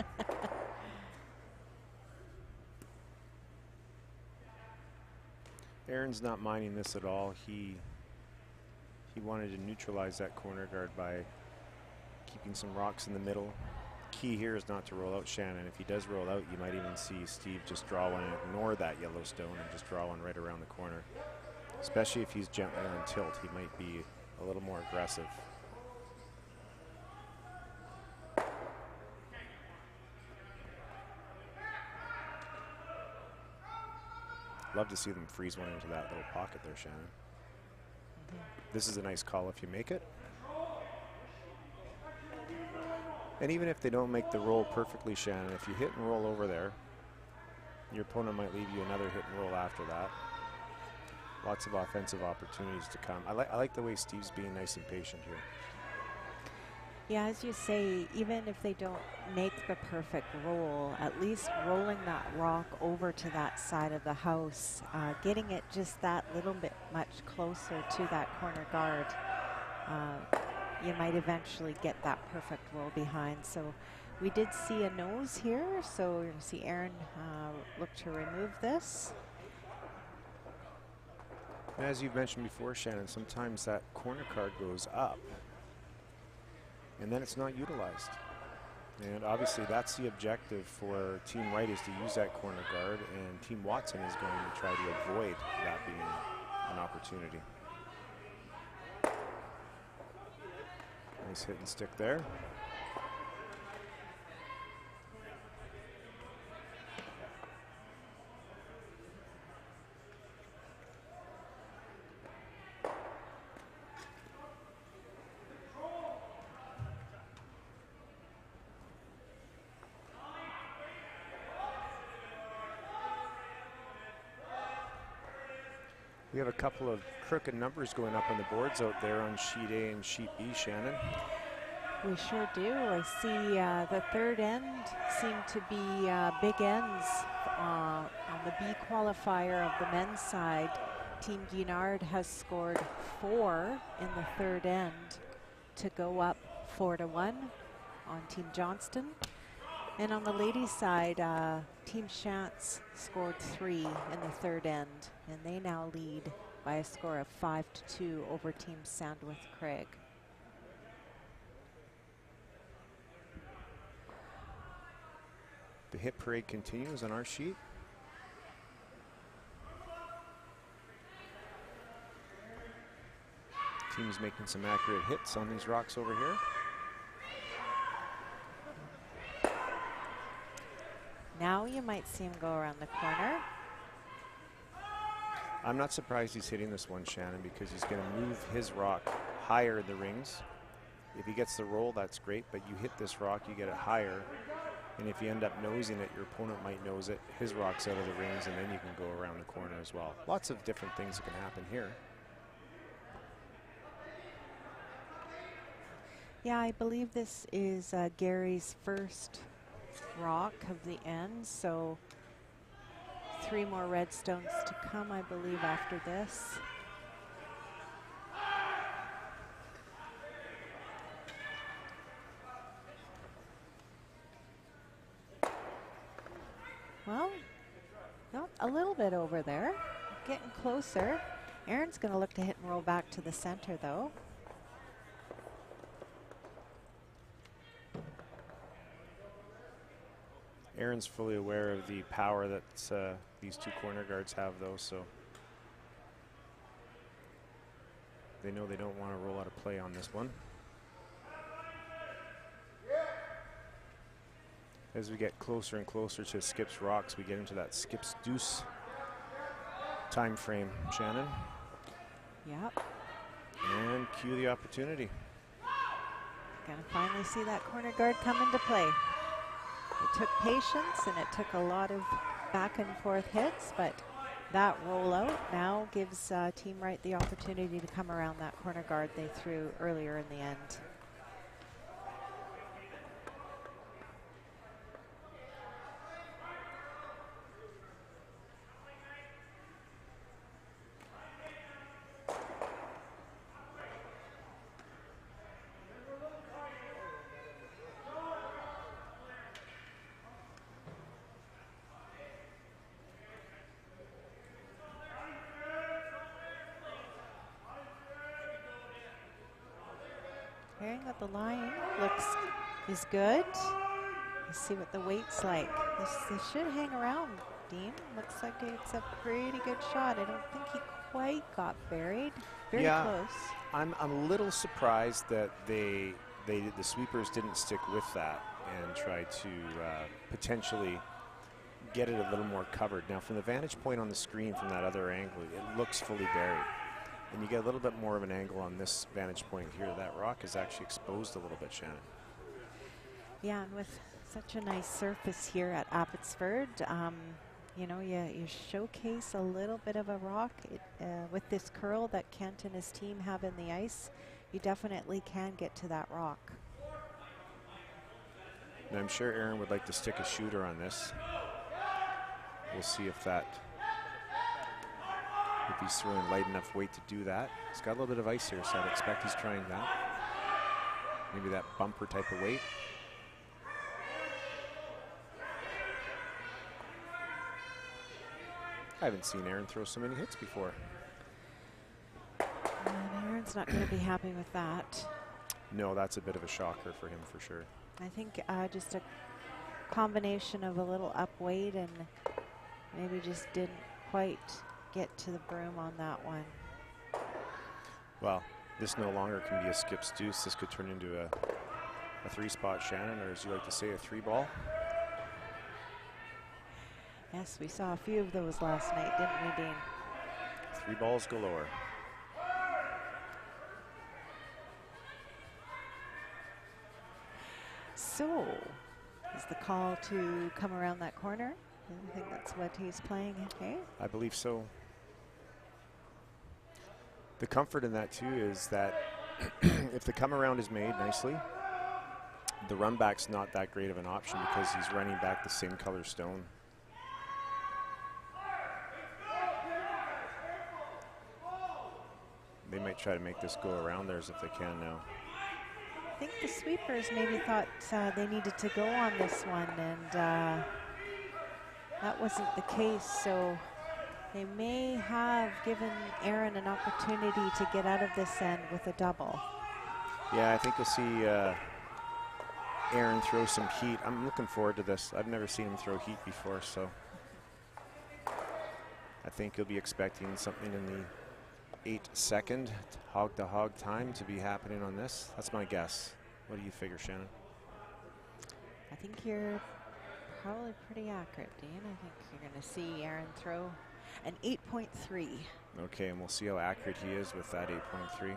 B: Aaron's not minding this at all. He wanted to neutralize that corner guard by keeping some rocks in the middle. Key here is not to roll out Shannon. If he does roll out, you might even see Steve just draw one and ignore that Yellowstone and just draw one right around the corner. Especially if he's gently on tilt, he might be a little more aggressive. Love to see them freeze one into that little pocket there, Shannon. This is a nice call if you make it. And even if they don't make the roll perfectly, Shannon, if you hit and roll over there, your opponent might leave you another hit and roll after that. Lots of offensive opportunities to come. I like the way Steve's being nice and patient here.
A: Yeah, as you say, even if they don't make the perfect roll, at least rolling that rock over to that side of the house, getting it just that little bit much closer to that corner guard, you might eventually get that perfect roll behind. So we did see a nose here, so we're going to see Aaron look to remove this.
B: As you've mentioned before, Shannon, sometimes that corner card goes up and then it's not utilized. And obviously that's the objective for Team Wright, is to use that corner guard, and Team Watson is going to try to avoid that being an opportunity. Nice hit and stick there. We have a couple of crooked numbers going up on the boards out there on sheet A and sheet B, Shannon.
A: We sure do. I see the third end seem to be big ends on the B qualifier of the men's side. Team Guinard has scored 4 in the third end to go up 4-1 on Team Johnston. And on the ladies' side, Team Shantz scored 3 in the third end, and they now lead by a score of 5-2 over Team Sandwith Craig.
B: The hit parade continues on our sheet. Team's making some accurate hits on these rocks over here.
A: Now you might see him go around the corner.
B: I'm not surprised he's hitting this one, Shannon, because he's going to move his rock higher in the rings. If he gets the roll, that's great, but you hit this rock, you get it higher. And if you end up nosing it, your opponent might nose it. His rock's out of the rings, and then you can go around the corner as well. Lots of different things that can happen here.
A: Yeah, I believe this is Gary's first rock of the end, so 3 more red stones to come, I believe, after this. Well, no, a little bit over there, getting closer. Aaron's going to look to hit and roll back to the center, though.
B: Aaron's fully aware of the power that these 2 corner guards have, though, so they know they don't want to roll out of play on this one. As we get closer and closer to Skip's rocks, we get into that Skip's deuce time frame, Shannon.
A: Yep.
B: And cue the opportunity.
A: Gonna finally see that corner guard come into play. It took patience and it took a lot of back and forth hits, but that rollout now gives Team Wright the opportunity to come around that corner guard they threw earlier in the end. Hearing that the line is good. Let's see what the weight's like. This should hang around, Dean. Looks like it's a pretty good shot. I don't think he quite got buried. Very close.
B: I'm a little surprised that the sweepers didn't stick with that and try to potentially get it a little more covered. Now, from the vantage point on the screen from that other angle, it looks fully buried. And you get a little bit more of an angle on this vantage point here. That rock is actually exposed a little bit, Shannon. Yeah,
A: and with such a nice surface here at Abbotsford, you know, you showcase a little bit of a rock. With this curl that Kent and his team have in the ice, you definitely can get to that rock.
B: And I'm sure Aaron would like to stick a shooter on this. We'll see if he's throwing light enough weight to do that. He's got a little bit of ice here, so I'd expect he's trying that. Maybe that bumper type of weight. I haven't seen Aaron throw so many hits before.
A: And Aaron's not going to be happy with that.
B: No, that's a bit of a shocker for him for sure.
A: I think just a combination of a little up weight and maybe just didn't quite get to the broom on that one.
B: Well, this no longer can be a Skip's deuce. This could turn into a 3-spot, Shannon, or as you like to say, a 3-ball.
A: Yes, we saw a few of those last night, didn't we, Dean?
B: 3 balls galore.
A: So, is the call to come around that corner? I think that's what he's playing, okay?
B: I believe so. The comfort in that, too, is that if the come around is made nicely, the run back's not that great of an option because he's running back the same color stone. They might try to make this go around theirs if they can now.
A: I think the sweepers maybe thought they needed to go on this one, and that wasn't the case, so they may have given Aaron an opportunity to get out of this end with a double.
B: Yeah, I think you'll see Aaron throw some heat. I'm looking forward to this. I've never seen him throw heat before, so I think you'll be expecting something in the 8-second hog-to-hog time to be happening on this. That's my guess. What do you figure, Shannon?
A: I think you're probably pretty accurate, Dean. I think you're going to see Aaron throw an 8.3.
B: Okay, and we'll see how accurate he is with that 8.3.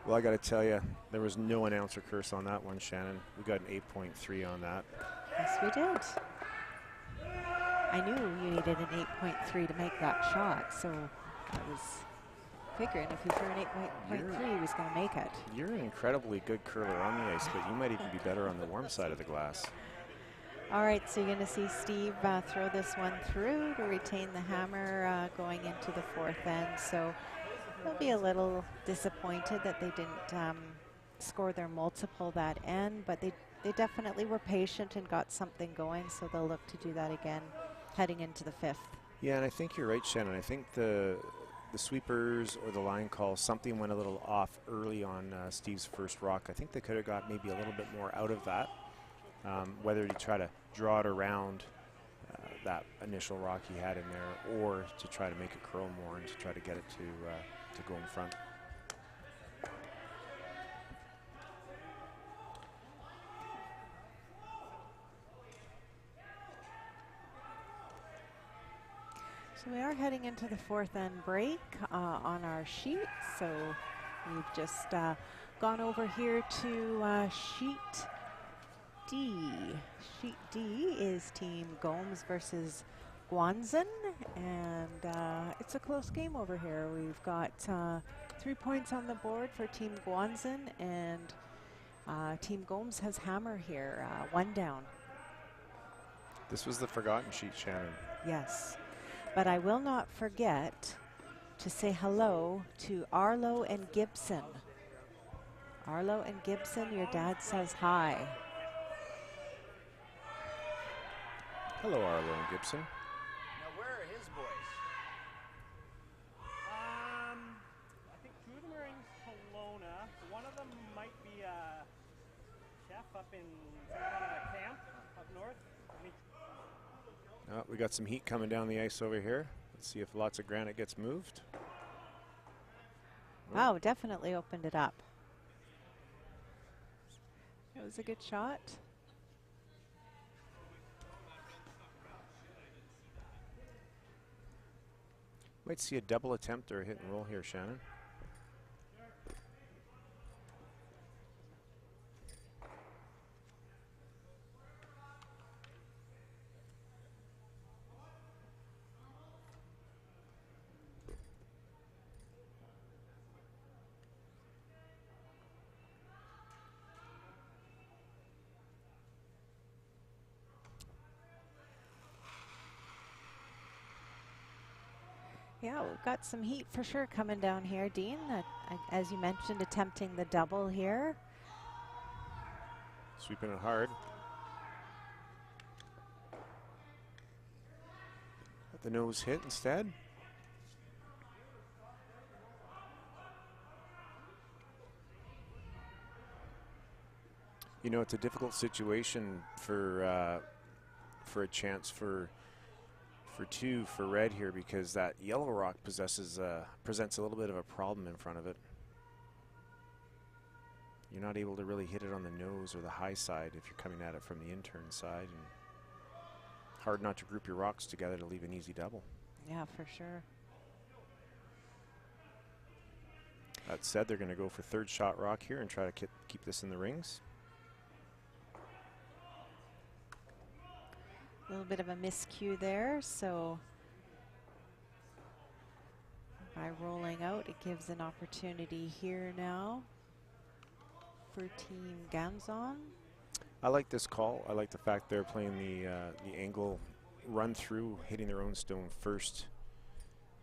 B: Well, I got to tell you, there was no announcer curse on that one, Shannon. We got an 8.3 on that.
A: Yes, we did. I knew you needed an 8.3 to make that shot, so I was figuring if he threw an 8.3, he was going to make it.
B: You're an incredibly good curler on the ice, but you might even be better on the warm side of the glass.
A: All right, so you're going to see Steve throw this one through to retain the hammer going into the fourth end. So they'll be a little disappointed that they didn't score their multiple that end, but they definitely were patient and got something going, so they'll look to do that again heading into the fifth.
B: Yeah, and I think you're right, Shannon. I think the sweepers or the line call, something went a little off early on Steve's first rock. I think they could have got maybe a little bit more out of that, whether to try to draw it around that initial rock he had in there, or to try to make it curl more and to try to get it to go in front.
A: So we are heading into the fourth end break on our sheet. So we've just gone over here to sheet D. Sheet D is Team Gomes versus Guanzin, and it's a close game over here. We've got 3 points on the board for Team Guanzin, and Team Gomes has hammer here, 1 down.
B: This was the forgotten sheet, Shannon.
A: Yes. But I will not forget to say hello to Arlo and Gibson. Arlo and Gibson, your dad says hi.
B: Hello, Arlo and Gibson.
C: Now, where are his boys?
D: I think 2 of them are in Kelowna. One of them might be a chef up in some kind of camp up north.
B: We got some heat coming down the ice over here. Let's see if lots of granite gets moved.
A: Oh, definitely opened it up. It was a good shot.
B: Might see a double attempt or a hit and roll here, Shannon.
A: Yeah, we've got some heat for sure coming down here, Dean. As you mentioned, attempting the double here.
B: Sweeping it hard. Let the nose hit instead. You know, it's a difficult situation for a chance for 2 for red here, because that yellow rock presents a little bit of a problem in front of it. You're not able to really hit it on the nose or the high side if you're coming at it from the intern side, and hard not to group your rocks together to leave an easy double.
A: Yeah, for sure.
B: That said, they're going to go for third shot rock here and try to keep this in the rings.
A: A little bit of a miscue there, so by rolling out, it gives an opportunity here now for Team Gamzon.
B: I like this call. I like the fact they're playing the angle run through, hitting their own stone first.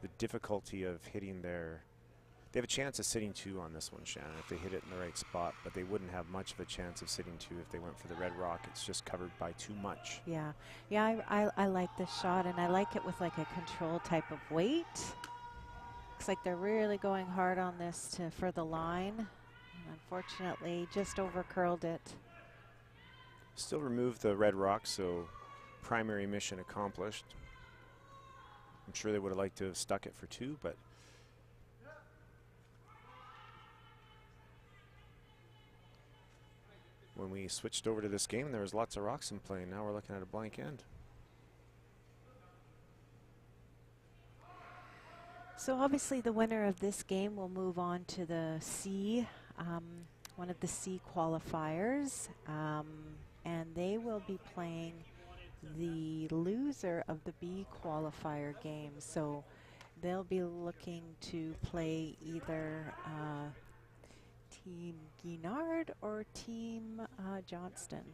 B: The difficulty of hitting they have a chance of sitting 2 on this one, Shannon, if they hit it in the right spot, but they wouldn't have much of a chance of sitting 2 if they went for the red rock. It's just covered by too much.
A: Yeah, I like this shot, and I like it with like a control type of weight. looks like they're really going hard on this for the line. And unfortunately, just over curled it.
B: Still remove the red rock, so primary mission accomplished. I'm sure they would have liked to have stuck it for 2, but when we switched over to this game, there was lots of rocks in play. Now we're looking at a blank end.
A: So obviously the winner of this game will move on to the C, one of the C qualifiers, and they will be playing the loser of the B qualifier game. So they'll be looking to play either Team Guinard or Team Johnston.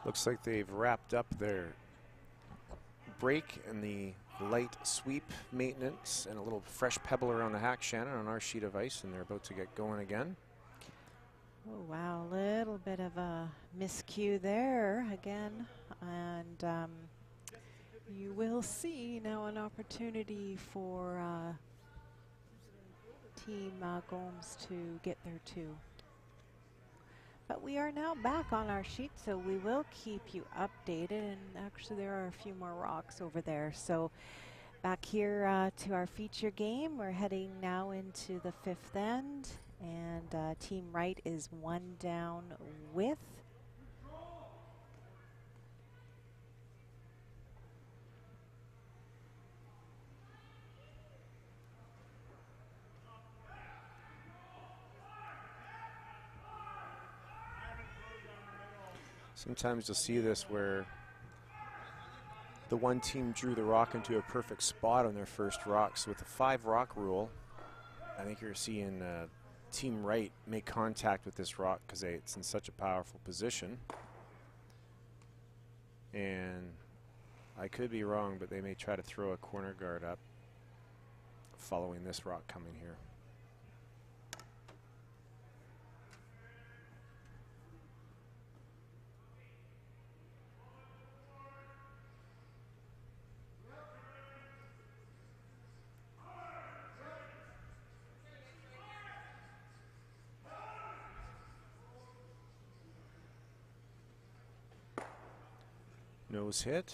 B: Looks like they've wrapped up their break and the light sweep maintenance and a little fresh pebble around the hack, Shannon, on our sheet of ice, and they're about to get going again.
A: Oh wow, a little bit of a miscue there again, and you will see now an opportunity for Team Gomes to get there too. But we are now back on our sheet, so we will keep you updated. And actually, there are a few more rocks over there. So back here to our feature game, we're heading now into the 5th end, and Team Wright is 1 down with.
B: Sometimes you'll see this where the one team drew the rock into a perfect spot on their first rock. So with the 5 rock rule, I think you're seeing Team Wright make contact with this rock because it's in such a powerful position. And I could be wrong, but they may try to throw a corner guard up following this rock coming here. Nose hit.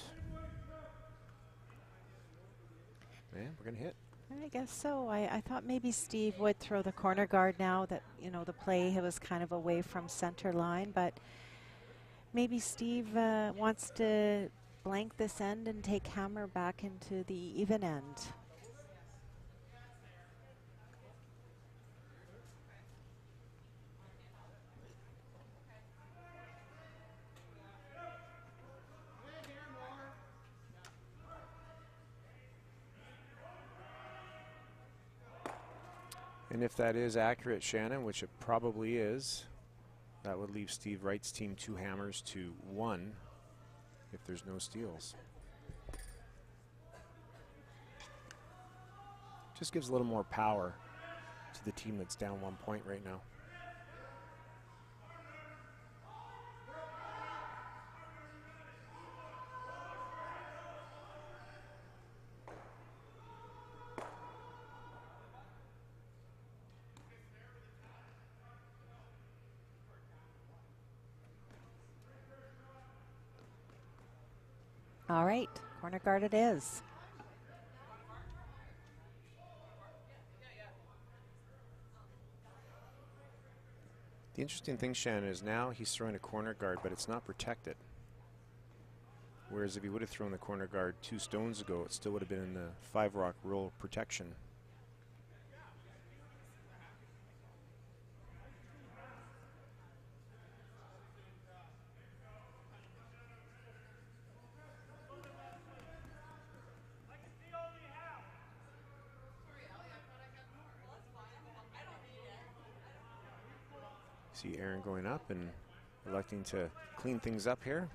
B: And we're going to hit.
A: I guess so. I thought maybe Steve would throw the corner guard now that, you know, the play was kind of away from center line, but maybe Steve wants to blank this end and take Hammer back into the even end.
B: And if that is accurate, Shannon, which it probably is, that would leave Steve Wright's team 2 hammers to 1 if there's no steals. Just gives a little more power to the team that's down 1 point right now.
A: All right, corner guard it is.
B: The interesting thing, Shannon, is now he's throwing a corner guard, but it's not protected. Whereas if he would have thrown the corner guard 2 stones ago, it still would have been in the 5 rock rule protection. See Aaron going up and electing to clean things up here.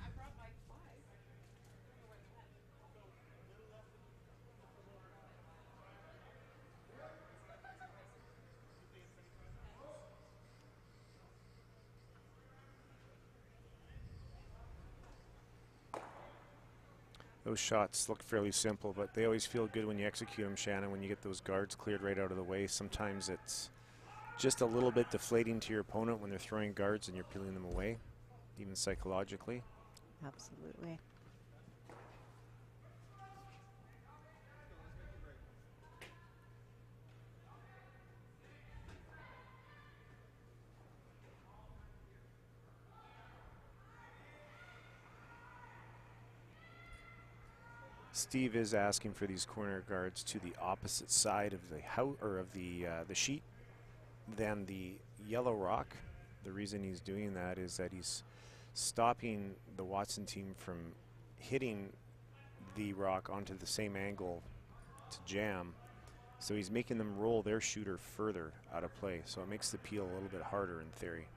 B: Those shots look fairly simple, but they always feel good when you execute them, Shannon, when you get those guards cleared right out of the way. Sometimes it's just a little bit deflating to your opponent when they're throwing guards and you're peeling them away, even psychologically.
A: Absolutely.
B: Steve is asking for these corner guards to the opposite side of the house or of the sheet than the yellow rock. The reason he's doing that is that he's stopping the Watson team from hitting the rock onto the same angle to jam. So he's making them roll their shooter further out of play. So it makes the peel a little bit harder in theory.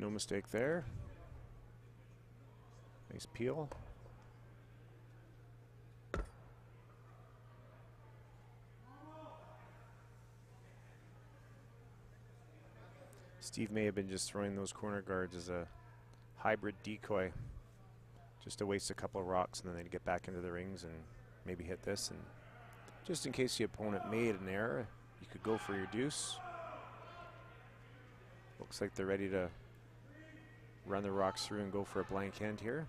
B: No mistake there. Nice peel. Steve may have been just throwing those corner guards as a hybrid decoy, just to waste a couple of rocks and then they'd get back into the rings and maybe hit this. And just in case the opponent made an error, you could go for your deuce. Looks like they're ready to run the rocks through and go for a blank end here.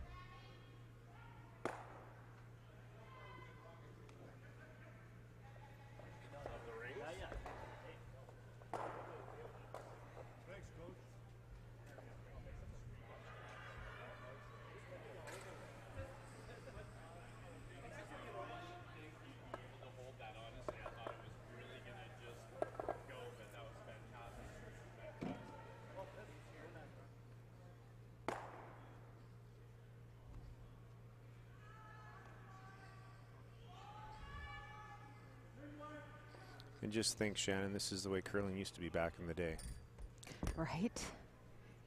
B: And just think, Shannon, this is the way curling used to be back in the day.
A: Right.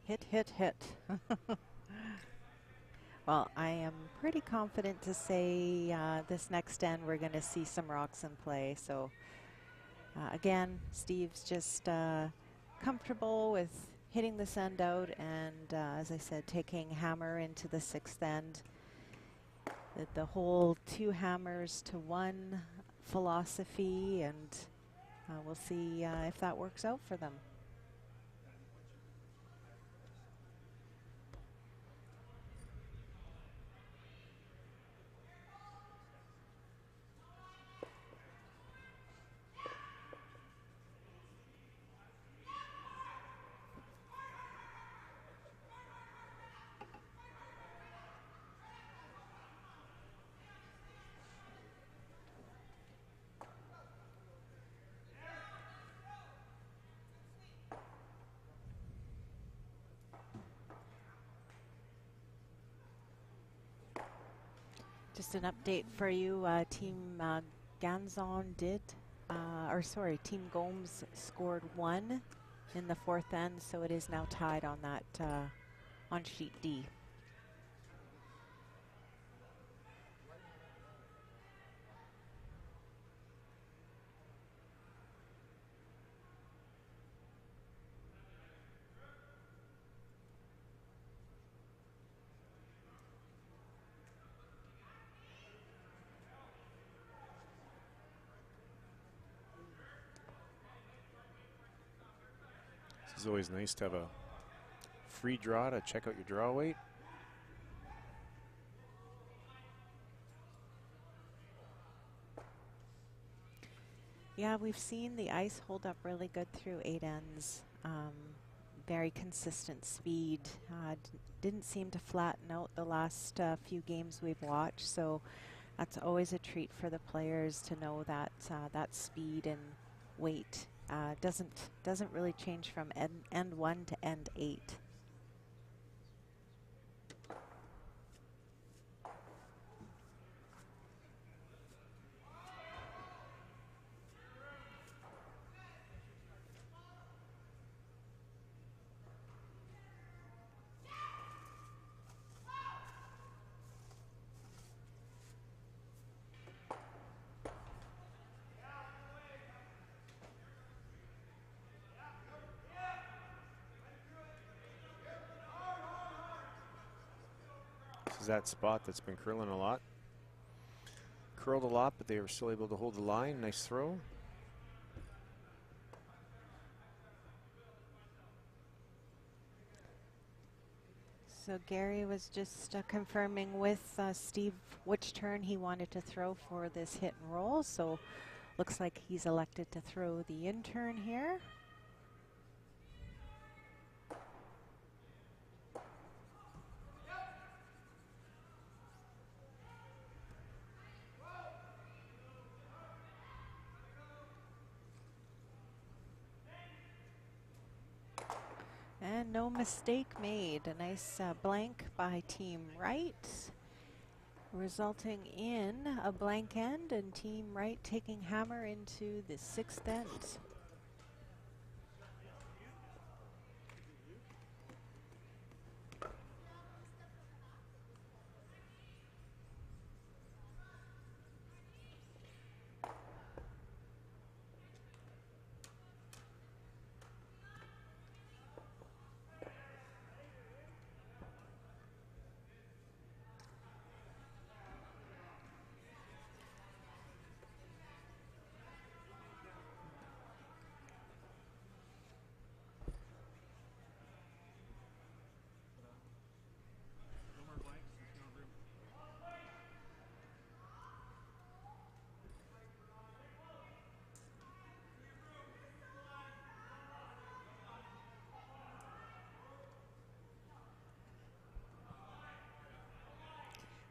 A: Hit, hit, hit. Well, I am pretty confident to say this next end we're going to see some rocks in play. So again, Steve's just comfortable with hitting this end out and as I said, taking hammer into the sixth end. The whole 2 hammers to 1 philosophy, and we'll see if that works out for them. Just an update for you, Team Ganzon Team Gomes scored 1 in the 4th end, so it is now tied on that, on sheet D.
B: It's always nice to have a free draw to check out your draw weight.
A: Yeah, we've seen the ice hold up really good through 8 ends. Very consistent speed. Didn't seem to flatten out the last few games we've watched, so that's always a treat for the players to know that that speed and weight doesn't really change from end 1 to end 8.
B: This is that spot that's been curling a lot. Curled a lot, but they were still able to hold the line. Nice throw.
A: So Gary was just confirming with Steve which turn he wanted to throw for this hit and roll. So looks like he's elected to throw the in turn here. And no mistake made. A nice blank by Team Wright, resulting in a blank end and Team Wright taking hammer into the 6th end.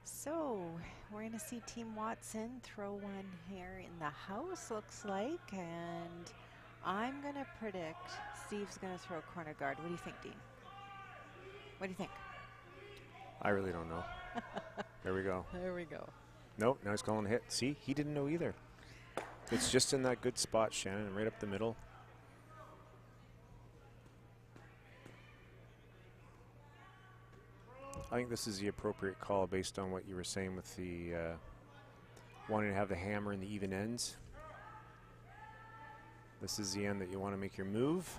A: So we're going to see Team Watson throw one here in the house, looks like, and I'm going to predict Steve's going to throw a corner guard. What do you think, Dean? What do you think?
B: I really don't know. There we go.
A: There we go.
B: Nope, now he's calling a hit. See, he didn't know either. It's just in that good spot, Shannon, right up the middle. I think this is the appropriate call based on what you were saying with the wanting to have the hammer in the even ends. This is the end that you want to make your move.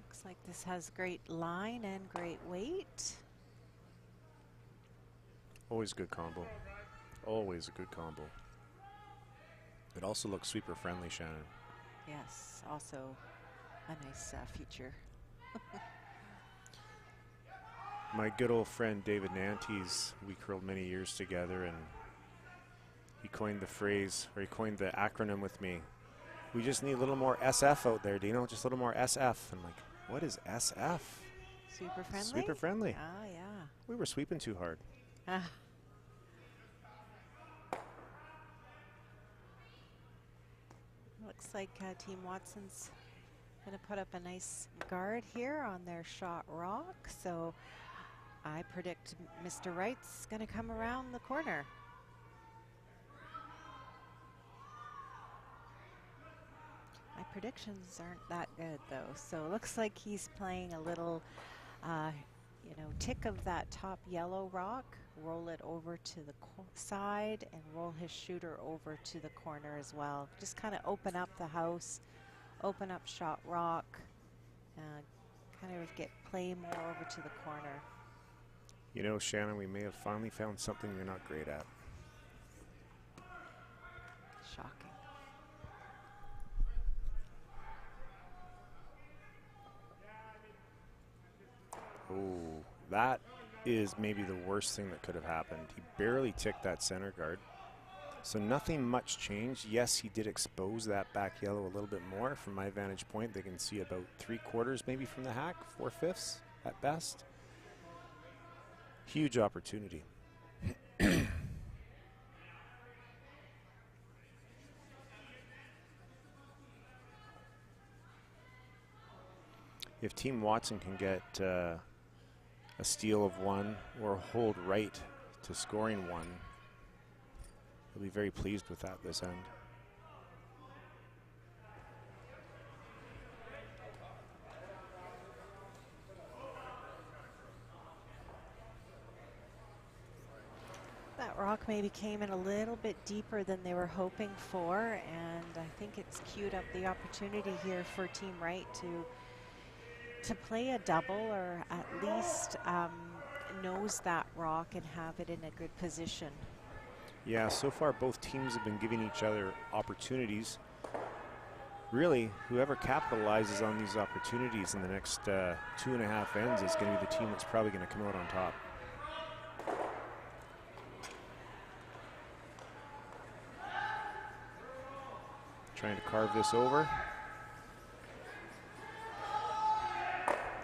A: Looks like this has great line and great weight.
B: Always a good combo. Always a good combo. It also looks sweeper friendly, Shannon.
A: Yes, also a nice feature.
B: My good old friend David Nantes, we curled many years together, and he coined the phrase, or he coined the acronym with me. We just need a little more SF out there, Dino, just a little more SF. I'm like, what is SF?
A: Sweeper friendly?
B: Sweeper friendly.
A: Ah, yeah.
B: We were sweeping too hard.
A: Looks like Team Watson's going to put up a nice guard here on their shot rock. So I predict Mr. Wright's going to come around the corner. My predictions aren't that good, though. So it looks like he's playing a little, tick of that top yellow rock, roll it over to the side, and roll his shooter over to the corner as well. Just kind of open up the house, open up shot rock, kind of play more over to the corner.
B: You know, Shannon, we may have finally found something you're not great at.
A: Shocking.
B: That is maybe the worst thing that could have happened. He barely ticked that center guard. So nothing much changed. Yes, he did expose that back yellow a little bit more. From my vantage point, they can see about 3/4 maybe from the hack, 4/5 at best. Huge opportunity. If Team Watson can get a steal of 1 or hold Wright to scoring 1, he'll be very pleased with that this end.
A: That rock maybe came in a little bit deeper than they were hoping for, and I think it's queued up the opportunity here for Team Wright to play a double, or at least nose that rock and have it in a good position.
B: Yeah, so far both teams have been giving each other opportunities. Really, whoever capitalizes on these opportunities in the next 2.5 ends is going to be the team that's probably going to come out on top. Trying to carve this over.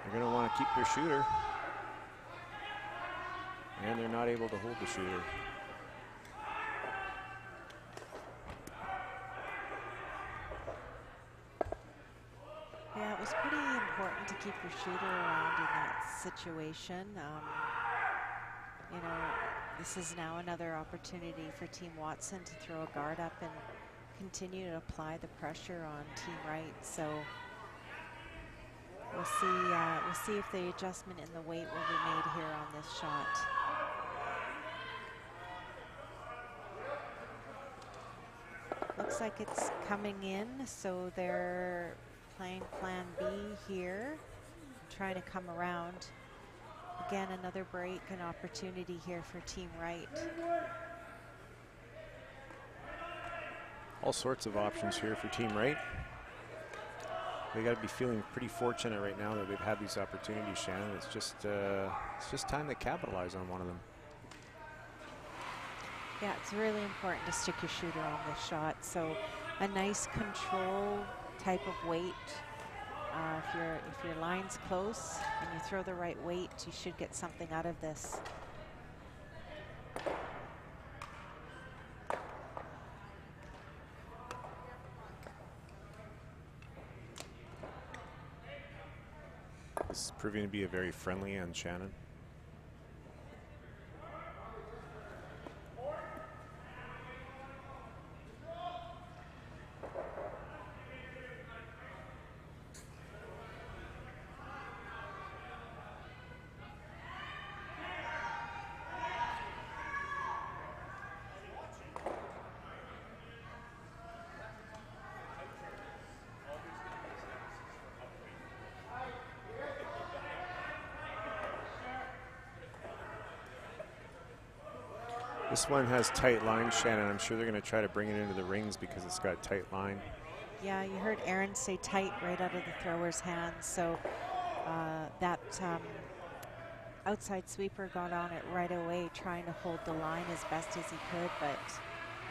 B: They're going to want to keep their shooter. And they're not able to hold the shooter.
A: Yeah, it was pretty important to keep your shooter around in that situation. You know, this is now another opportunity for Team Watson to throw a guard up and continue to apply the pressure on Team Wright. So we'll see if the adjustment in the weight will be made here on this shot. Looks like it's coming in, so they're playing plan B here, trying to come around. Again, another break, an opportunity here for Team Wright.
B: All sorts of options here for Team Wright. They got to be feeling pretty fortunate right now that they've had these opportunities, Shannon. It's just time to capitalize on one of them.
A: Yeah, it's really important to stick your shooter on this shot. So a nice control type of weight. If your line's close and you throw the right weight, you should get something out of this.
B: This is proving to be a very friendly end, Shannon. This one has tight lines, Shannon. I'm sure they're going to try to bring it into the rings because it's got tight line.
A: Yeah, you heard Aaron say tight right out of the thrower's hands. So that outside sweeper got on it right away, trying to hold the line as best as he could. But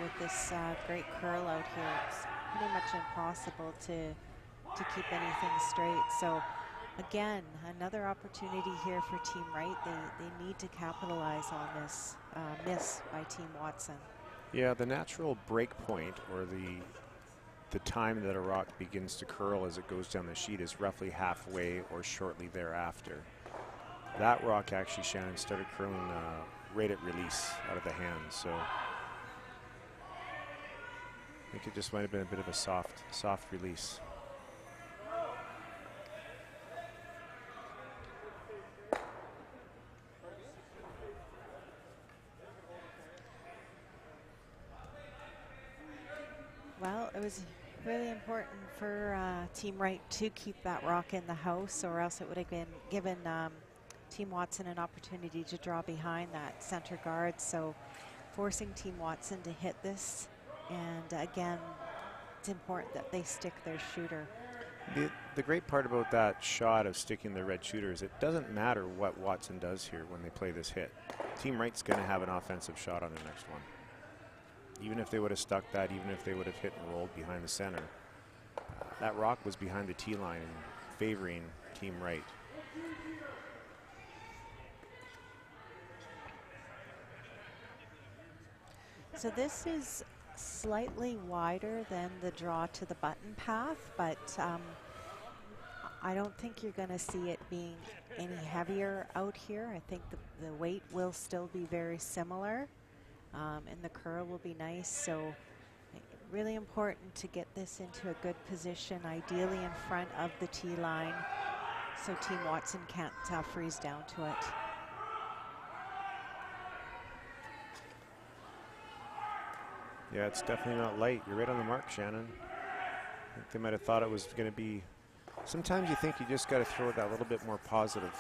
A: with this great curl out here, it's pretty much impossible to keep anything straight. So again, another opportunity here for Team Wright. They need to capitalize on this miss by Team Watson.
B: Yeah, the natural break point, or the time that a rock begins to curl as it goes down the sheet, is roughly halfway or shortly thereafter. That rock actually, Shannon, started curling right at release out of the hand. So I think it just might have been a bit of a soft release.
A: Well, it was really important for Team Wright to keep that rock in the house, or else it would have been given Team Watson an opportunity to draw behind that center guard. So forcing Team Watson to hit this, and again, it's important that they stick their shooter.
B: The great part about that shot of sticking the red shooter is it doesn't matter what Watson does here when they play this hit. Team Wright's going to have an offensive shot on the next one. Even if they would have stuck that, even if they would have hit and rolled behind the center, that rock was behind the tee line and favoring Team Wright.
A: So this is slightly wider than the draw to the button path, but I don't think you're going to see it being any heavier out here. I think the weight will still be very similar, and the curl will be nice. So really important to get this into a good position, ideally in front of the tee line, so Team Watson can't freeze down to it.
B: Yeah, it's definitely not light. You're right on the mark, Shannon. I think they might have thought it was going to be. Sometimes you think you just got to throw it that little bit more positive.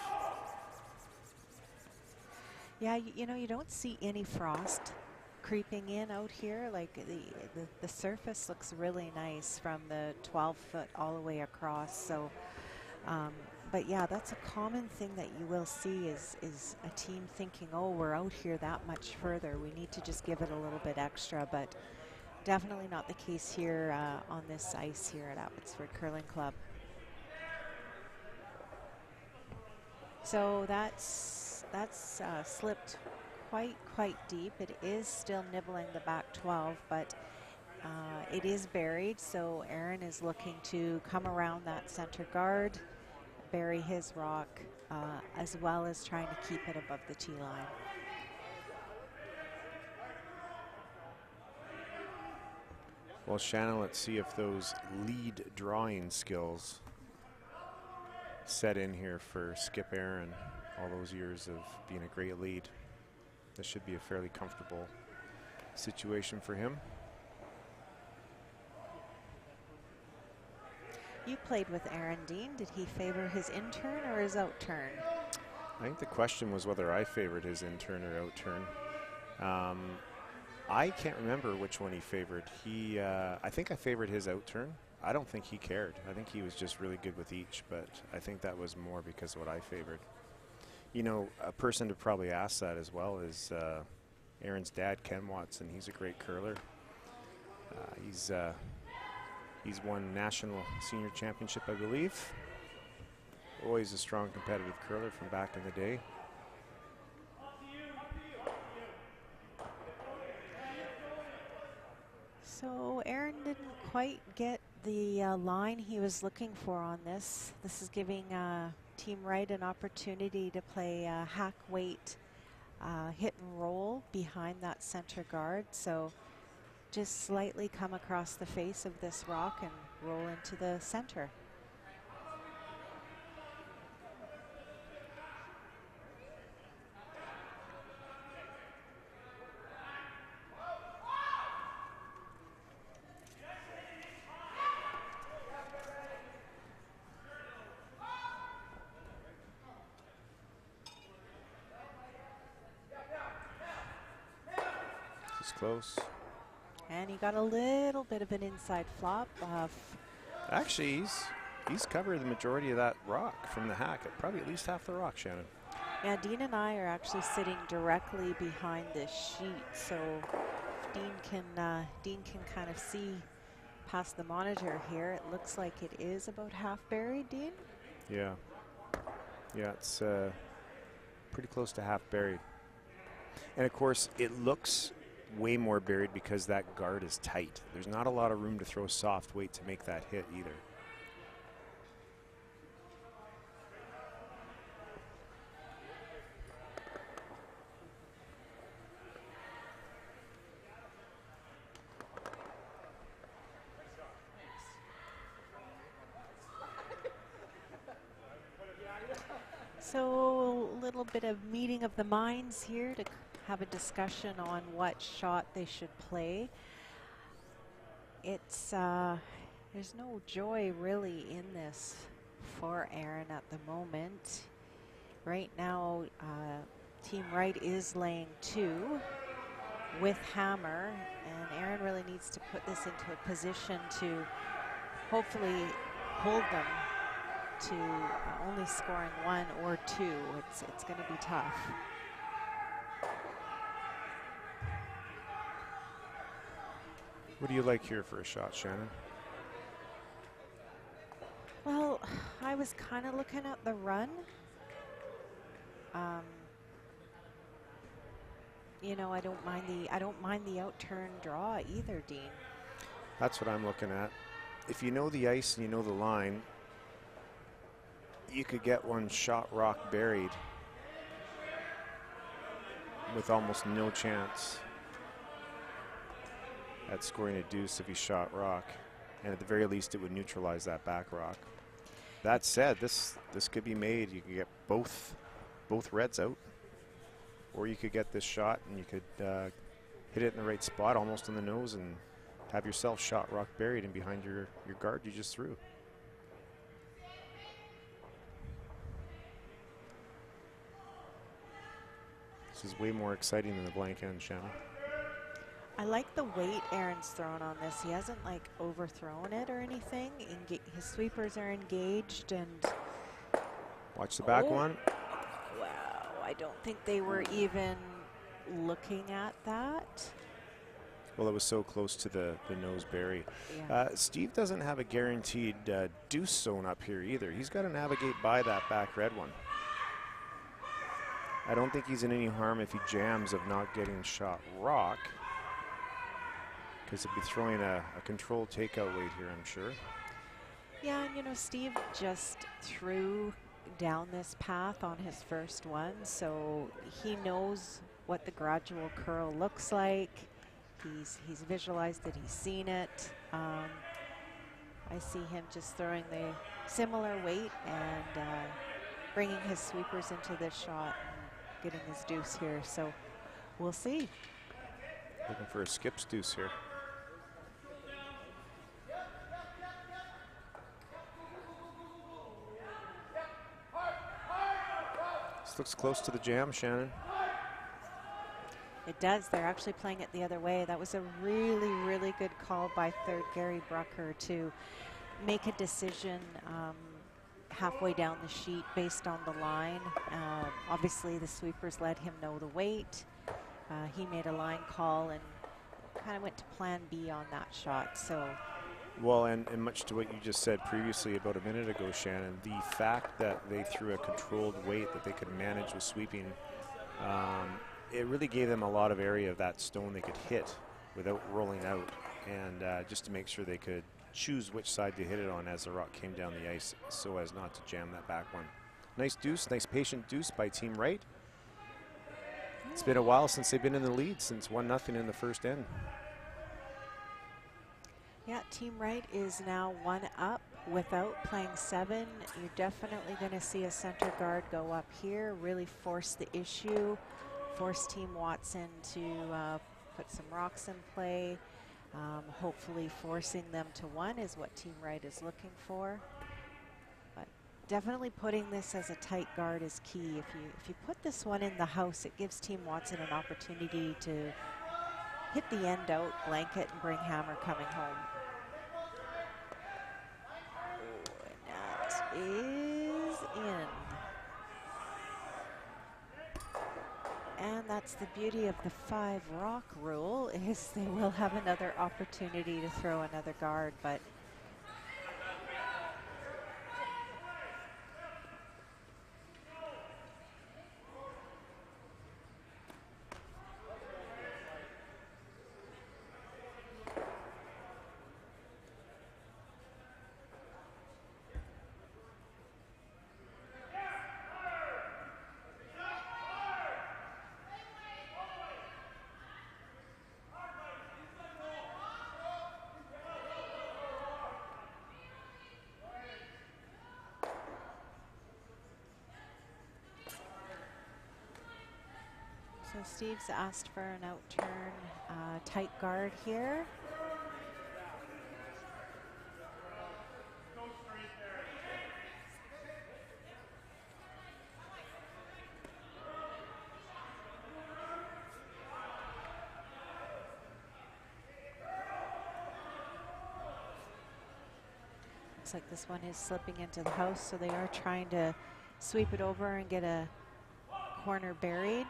A: Yeah, you know, you don't see any frost creeping in out here. Like the surface looks really nice from the 12-foot all the way across. So, but yeah, that's a common thing that you will see is a team thinking, oh, we're out here that much further. We need to just give it a little bit extra, but definitely not the case here on this ice here at Abbotsford Curling Club. So that's slipped quite deep. It is still nibbling the back 12, but it is buried. So Aaron is looking to come around that center guard, bury his rock, as well as trying to keep it above the tee line.
B: Well, Shannon, let's see if those lead drawing skills set in here for Skip Aaron. All those years of being a great lead. This should be a fairly comfortable situation for him.
A: You played with Aaron, Dean. Did he favor his in-turn or his out-turn?
B: I think the question was whether I favored his in-turn or out-turn. I can't remember which one he favored. I think I favored his out-turn. I don't think he cared. I think he was just really good with each, but I think that was more because of what I favored. You know, a person to probably ask that as well is Aaron's dad, Ken Watson. He's a great curler. He's won national senior championship, I believe. Always a strong competitive curler from back in the day.
A: So Aaron didn't quite get the line he was looking for on this. This is giving Team Wright an opportunity to play hack weight hit and roll behind that center guard. So just slightly come across the face of this rock and roll into the center.
B: Close.
A: And he got a little bit of an inside flop.
B: Actually, he's covered the majority of that rock from the hack, probably at least half the rock, Shannon.
A: Yeah, Dean and I are actually sitting directly behind this sheet, so Dean can kind of see past the monitor here. It looks like it is about half buried, Dean.
B: Yeah, it's pretty close to half buried. And of course, it looks way more buried because that guard is tight. There's not a lot of room to throw soft weight to make that hit either.
A: So a little bit of meeting of the minds here to have a discussion on what shot they should play. It's there's no joy really in this for Aaron at the moment. Right now, Team Wright is laying 2 with hammer, and Aaron really needs to put this into a position to hopefully hold them to only scoring 1 or 2. It's going to be tough.
B: What do you like here for a shot, Shannon?
A: Well, I was kind of looking at the run. You know, I don't mind the out-turn draw either, Dean.
B: That's what I'm looking at. If you know the ice and you know the line, you could get one shot rock buried with almost no chance at scoring a deuce if he shot rock, and at the very least it would neutralize that back rock. That said, this could be made. You could get both reds out, or you could get this shot and you could hit it in the right spot, almost in the nose, and have yourself shot rock buried and behind your guard you just threw. This is way more exciting than the blank end, Shannon.
A: I like the weight Aaron's thrown on this. He hasn't like overthrown it or anything. His sweepers are engaged, and
B: watch the back one.
A: Wow, I don't think they were even looking at that.
B: Well, it was so close to the nose bury.
A: Yeah.
B: Steve doesn't have a guaranteed deuce zone up here either. He's got to navigate by that back red one. I don't think he's in any harm if he jams of not getting shot rock, because he'll be throwing a controlled takeout weight here, I'm sure.
A: Yeah, you know, Steve just threw down this path on his first one, so he knows what the gradual curl looks like. He's visualized it, he's seen it. I see him just throwing the similar weight and bringing his sweepers into this shot and getting his deuce here, so we'll see.
B: Looking for a skips deuce here. This looks close to the jam, Shannon.
A: It does. They're actually playing it the other way. That was a really, really good call by third Gary Brucker to make a decision halfway down the sheet based on the line. Obviously, the sweepers let him know the weight. He made a line call and kind of went to plan B on that shot. So,
B: well, and much to what you just said previously about a minute ago, Shannon, the fact that they threw a controlled weight that they could manage with sweeping, it really gave them a lot of area of that stone they could hit without rolling out, and just to make sure they could choose which side to hit it on as the rock came down the ice so as not to jam that back one. Nice deuce, nice patient deuce by Team Wright. It's been a while since they've been in the lead, since 1-0 in the first end.
A: yeah, Team Wright is now 1 up without playing 7. You're definitely going to see a center guard go up here, really force the issue, force Team Watson to put some rocks in play. Hopefully forcing them to 1 is what Team Wright is looking for. But definitely putting this as a tight guard is key. If you put this one in the house, it gives Team Watson an opportunity to hit the end out, blanket, and bring hammer coming home. Oh, and that is in. And that's the beauty of the 5 rock rule, is they will have another opportunity to throw another guard, but so Steve's asked for an out-turn tight guard here. looks like this one is slipping into the house, so they are trying to sweep it over and get a corner buried.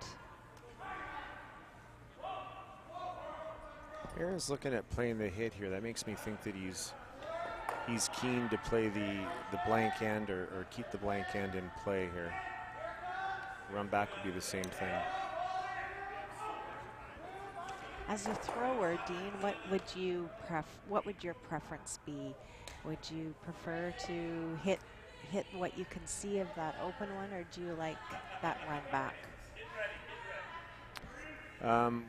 B: Aaron's looking at playing the hit here. That makes me think that he's keen to play the blank end or keep the blank end in play here. Run back would be the same thing.
A: As a thrower, Dean, what would your preference be? Would you prefer to hit what you can see of that open one, or do you like that run back?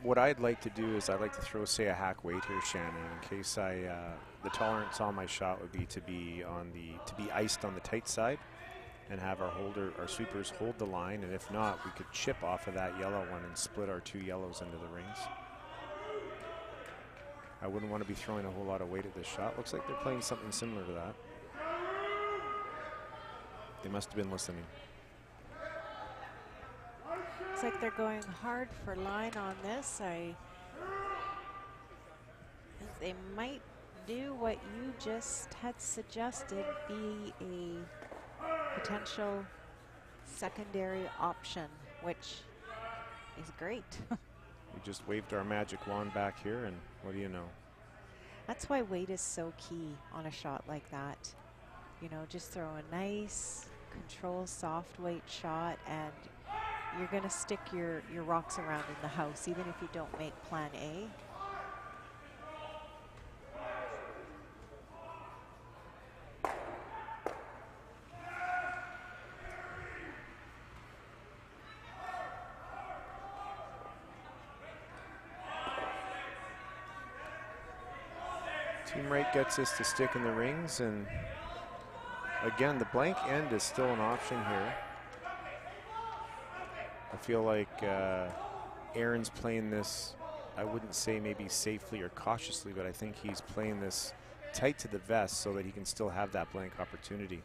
B: What I'd like to do is I'd like to throw, say, a hack weight here, Shannon, in case the tolerance on my shot would be to be iced on the tight side, and have our sweepers hold the line, and if not, we could chip off of that yellow one and split our 2 yellows into the rings. I wouldn't want to be throwing a whole lot of weight at this shot. Looks like they're playing something similar to that. They must have been listening.
A: Looks like they're going hard for line on this. I think they might do what you just had suggested, be a potential secondary option, which is great.
B: We just waved our magic wand back here, and what do you know?
A: That's why weight is so key on a shot like that. You know, just throw a nice, control, soft weight shot, and you're going to stick your rocks around in the house, even if you don't make plan A.
B: Team Wright gets us to stick in the rings, and again, the blank end is still an option here. I feel like Aaron's playing this, I wouldn't say maybe safely or cautiously, but I think he's playing this tight to the vest so that he can still have that blank opportunity.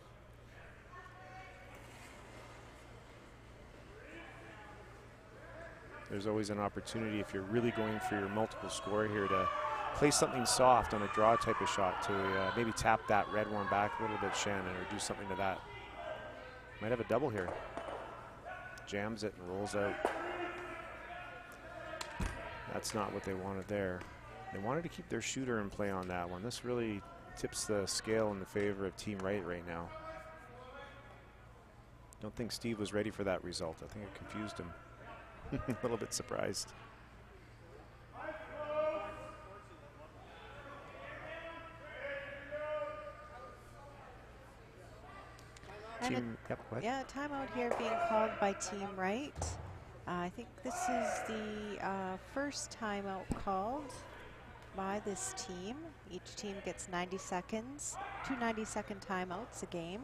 B: There's always an opportunity if you're really going for your multiple score here to play something soft on a draw type of shot to maybe tap that red one back a little bit, Shannon, or do something to that. Might have a double here. Jams it and rolls out. That's not what they wanted there. They wanted to keep their shooter in play on that one. This really tips the scale in the favor of Team Wright right now. Don't think Steve was ready for that result. I think it confused him. A little bit surprised.
A: Yeah, timeout here being called by Team Wright. I think this is the first timeout called by this team. Each team gets 90 seconds, 2 90-second timeouts a game.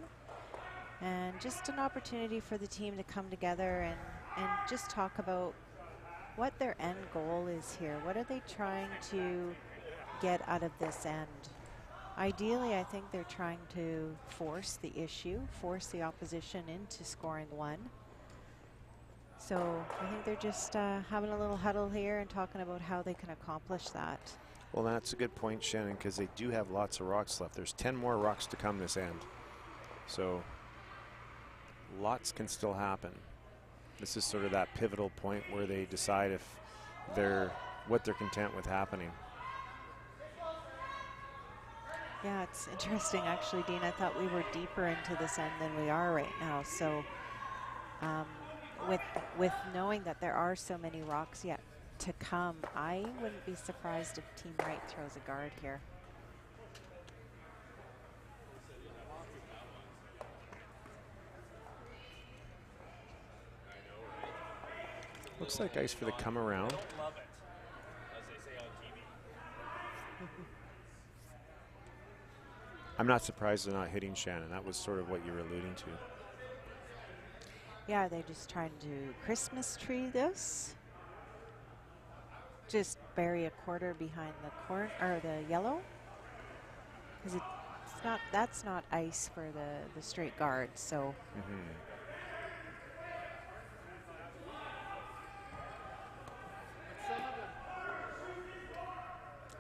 A: And just an opportunity for the team to come together and just talk about what their end goal is here. What are they trying to get out of this end? Ideally, I think they're trying to force the issue, force the opposition into scoring one. So I think they're just having a little huddle here and talking about how they can accomplish that.
B: Well, that's a good point, Shannon, because they do have lots of rocks left. There's 10 more rocks to come this end. So lots can still happen. This is sort of that pivotal point where they decide if what they're content with happening.
A: Yeah, it's interesting, actually, Dean. I thought we were deeper into this end than we are right now. So with knowing that there are so many rocks yet to come, I wouldn't be surprised if Team Wright throws a guard here.
B: Looks like ice for the come around. I'm not surprised they're not hitting, Shannon. That was sort of what you were alluding to.
A: Yeah, they're just trying to Christmas tree this. Just bury a quarter behind the corner or the yellow, because that's not ice for the straight guard. So.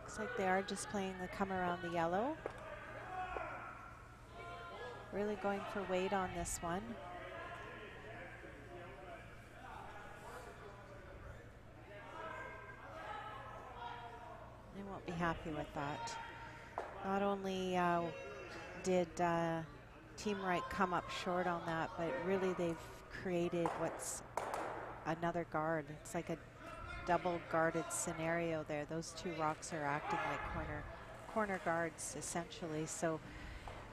A: Looks like they are just playing the come around the yellow. really going for weight on this one. They won't be happy with that. Not only did Team Wright come up short on that, but really they've created what's another guard. It's like a double guarded scenario there. Those two rocks are acting like corner guards essentially. So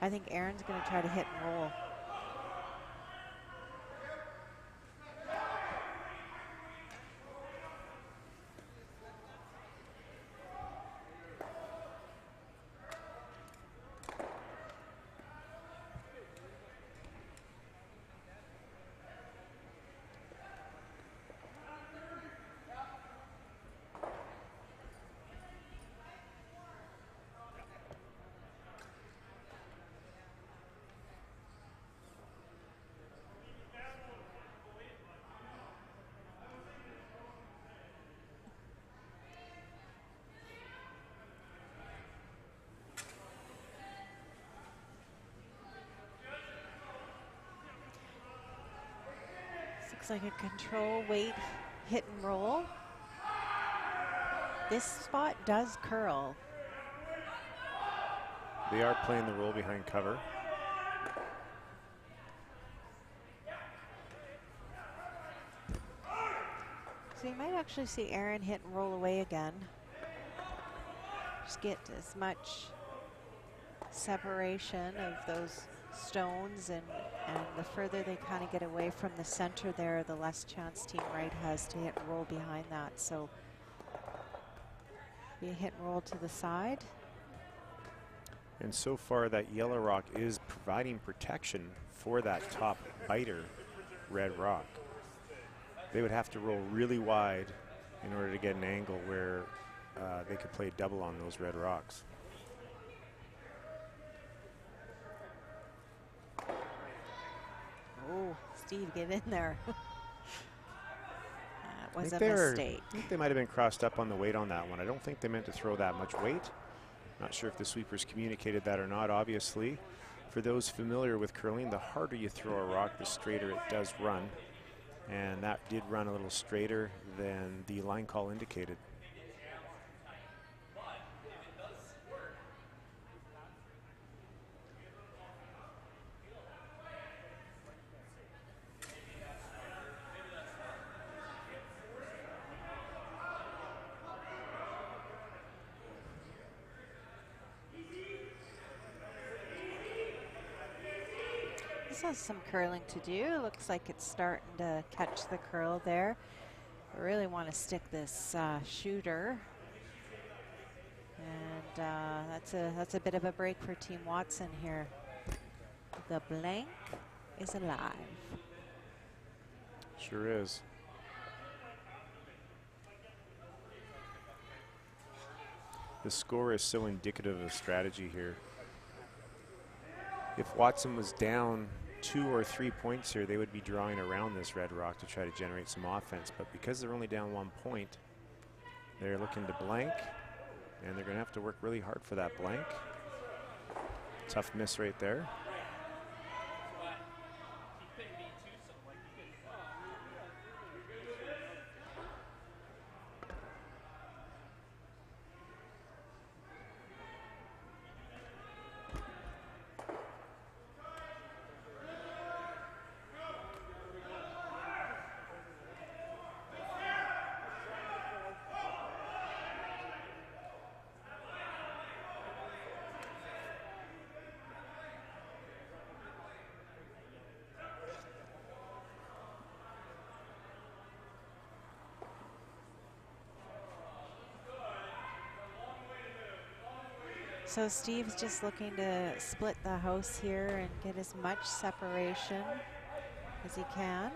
A: I think Aaron's going to try to hit and roll. Looks like a control weight hit and roll. This spot does curl.
B: They are playing the roll behind cover.
A: So you might actually see Aaron hit and roll away again. Just get as much separation of those stones, and the further they kind of get away from the center there, the less chance Team Wright has to hit and roll behind that. So be a hit and roll to the side.
B: And so far that yellow rock is providing protection for that top biter red rock. They would have to roll really wide in order to get an angle where they could play double on those red rocks.
A: Oh, Steve, get in there. That was a
B: I
A: mistake.
B: think they might have been crossed up on the weight on that one. I don't think they meant to throw that much weight. Not sure if the sweepers communicated that or not. Obviously, for those familiar with curling, the harder you throw a rock, the straighter it does run. And that did run a little straighter than the line call indicated.
A: This has some curling to do. Looks like it's starting to catch the curl there. I really want to stick this shooter. And that's a bit of a break for Team Watson here. The blank is alive.
B: Sure is. The score is so indicative of strategy here. If Watson was down 2 or 3 points here, they would be drawing around this red rock to try to generate some offense. But because they're only down 1 point, they're looking to blank, and they're going to have to work really hard for that blank. Tough miss right there.
A: So Steve's just looking to split the house here and get as much separation as he can.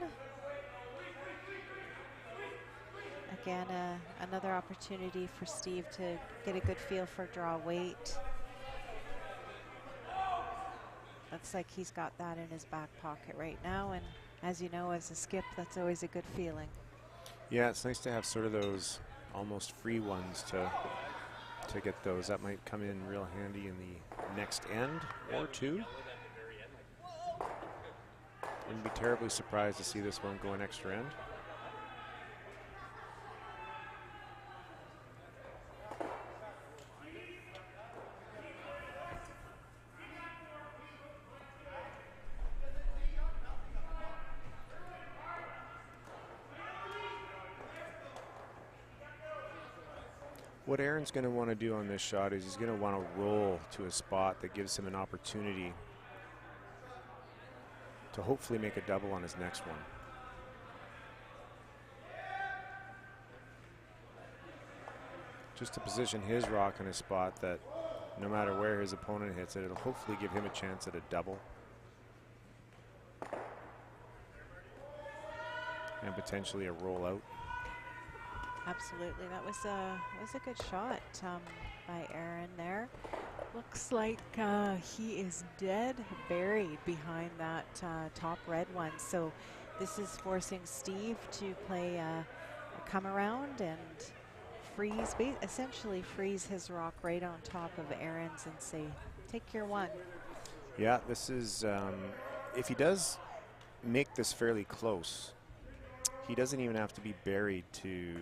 A: Again, another opportunity for Steve to get a good feel for draw weight. Looks like he's got that in his back pocket right now, and as you know, as a skip, that's always a good feeling.
B: Yeah, it's nice to have sort of those almost free ones to get those. That might come in real handy in the next end or two. Wouldn't be terribly surprised to see this one go an extra end. What Aaron's going to want to do on this shot is he's going to want to roll to a spot that gives him an opportunity to hopefully make a double on his next one. Just to position his rock in a spot that no matter where his opponent hits it, it'll hopefully give him a chance at a double. And potentially a roll out.
A: Absolutely, that was a good shot by Aaron there. Looks like he is dead buried behind that top red one. So this is forcing Steve to play a come around and freeze, essentially freeze his rock right on top of Aaron's and say, take your one.
B: Yeah, this is, if he does make this fairly close, he doesn't even have to be buried to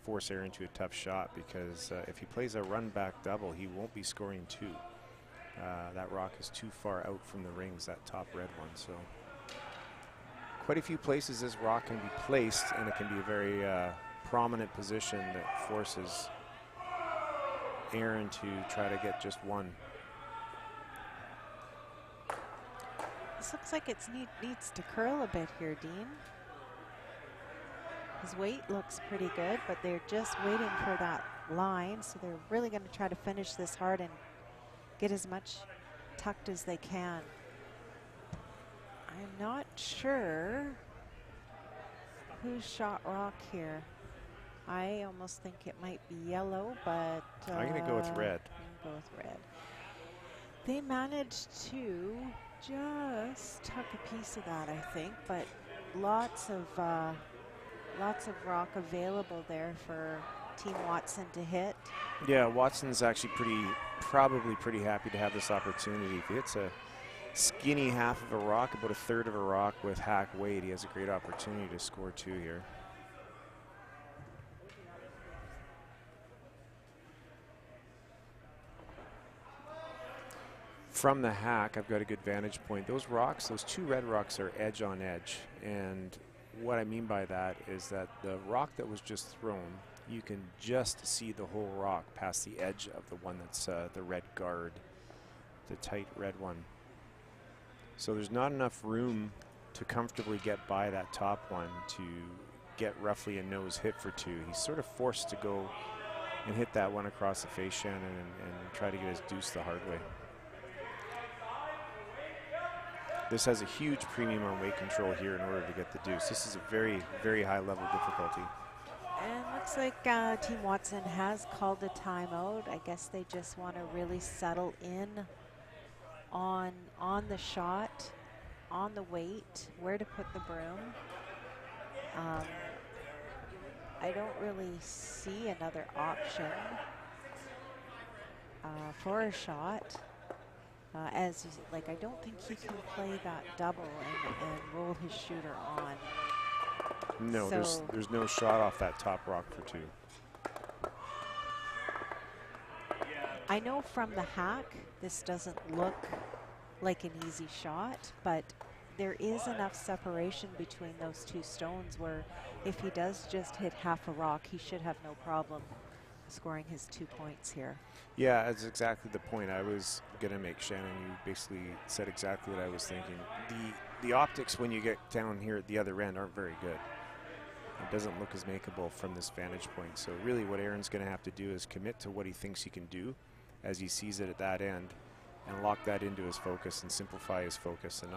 B: force Aaron to a tough shot, because if he plays a run back double, he won't be scoring two. That rock is too far out from the rings, that top red one. So quite a few places this rock can be placed, and it can be a very prominent position that forces Aaron to try to get just one.
A: This looks like it needs to curl a bit here, Dean. His weight looks pretty good, but they're just waiting for that line, so they're really going to try to finish this hard and get as much tucked as they can. I'm not sure who shot rock here. I almost think it might be yellow, but
B: I'm going to go with red.
A: I'm going to go with red. They managed to just tuck a piece of that, I think, but lots of rock available there for Team Watson to hit.
B: Yeah, Watson's actually probably pretty happy to have this opportunity. If he hits a skinny half of a rock, about a third of a rock with hack weight, he has a great opportunity to score two here. From the hack, I've got a good vantage point. Those rocks, those two red rocks, are edge on edge, and what I mean by that is that the rock that was just thrown, you can just see the whole rock past the edge of the one that's the red guard, the tight red one. So there's not enough room to comfortably get by that top one to get roughly a nose hit for two. He's sort of forced to go and hit that one across the face, Shannon, and try to get his deuce the hard way. This has a huge premium on weight control here in order to get the deuce. This is a very, very high level difficulty.
A: And looks like Team Watson has called a timeout. I guess they just want to really settle in on the shot, on the weight, where to put the broom. I don't really see another option for a shot. I don't think he can play that double and roll his shooter on.
B: No,
A: so
B: there's no shot off that top rock for two.
A: I know from the hack, this doesn't look like an easy shot, but there is enough separation between those two stones where if he does just hit half a rock, he should have no problem scoring his 2 points here.
B: Yeah, that's exactly the point I was going to make, Shannon. You basically said exactly what I was thinking. The optics when you get down here at the other end aren't very good. It doesn't look as makeable from this vantage point. So really what Aaron's going to have to do is commit to what he thinks he can do as he sees it at that end, and lock that into his focus and simplify his focus, and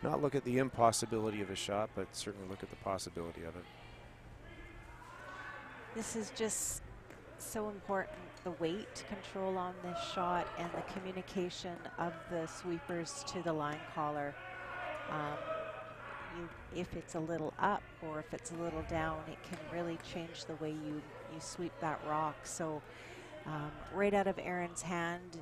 B: not look at the impossibility of a shot, but certainly look at the possibility of it.
A: This is just so important, the weight control on this shot and the communication of the sweepers to the line caller. If it's a little up or if it's a little down, it can really change the way you sweep that rock. So Right out of Aaron's hand,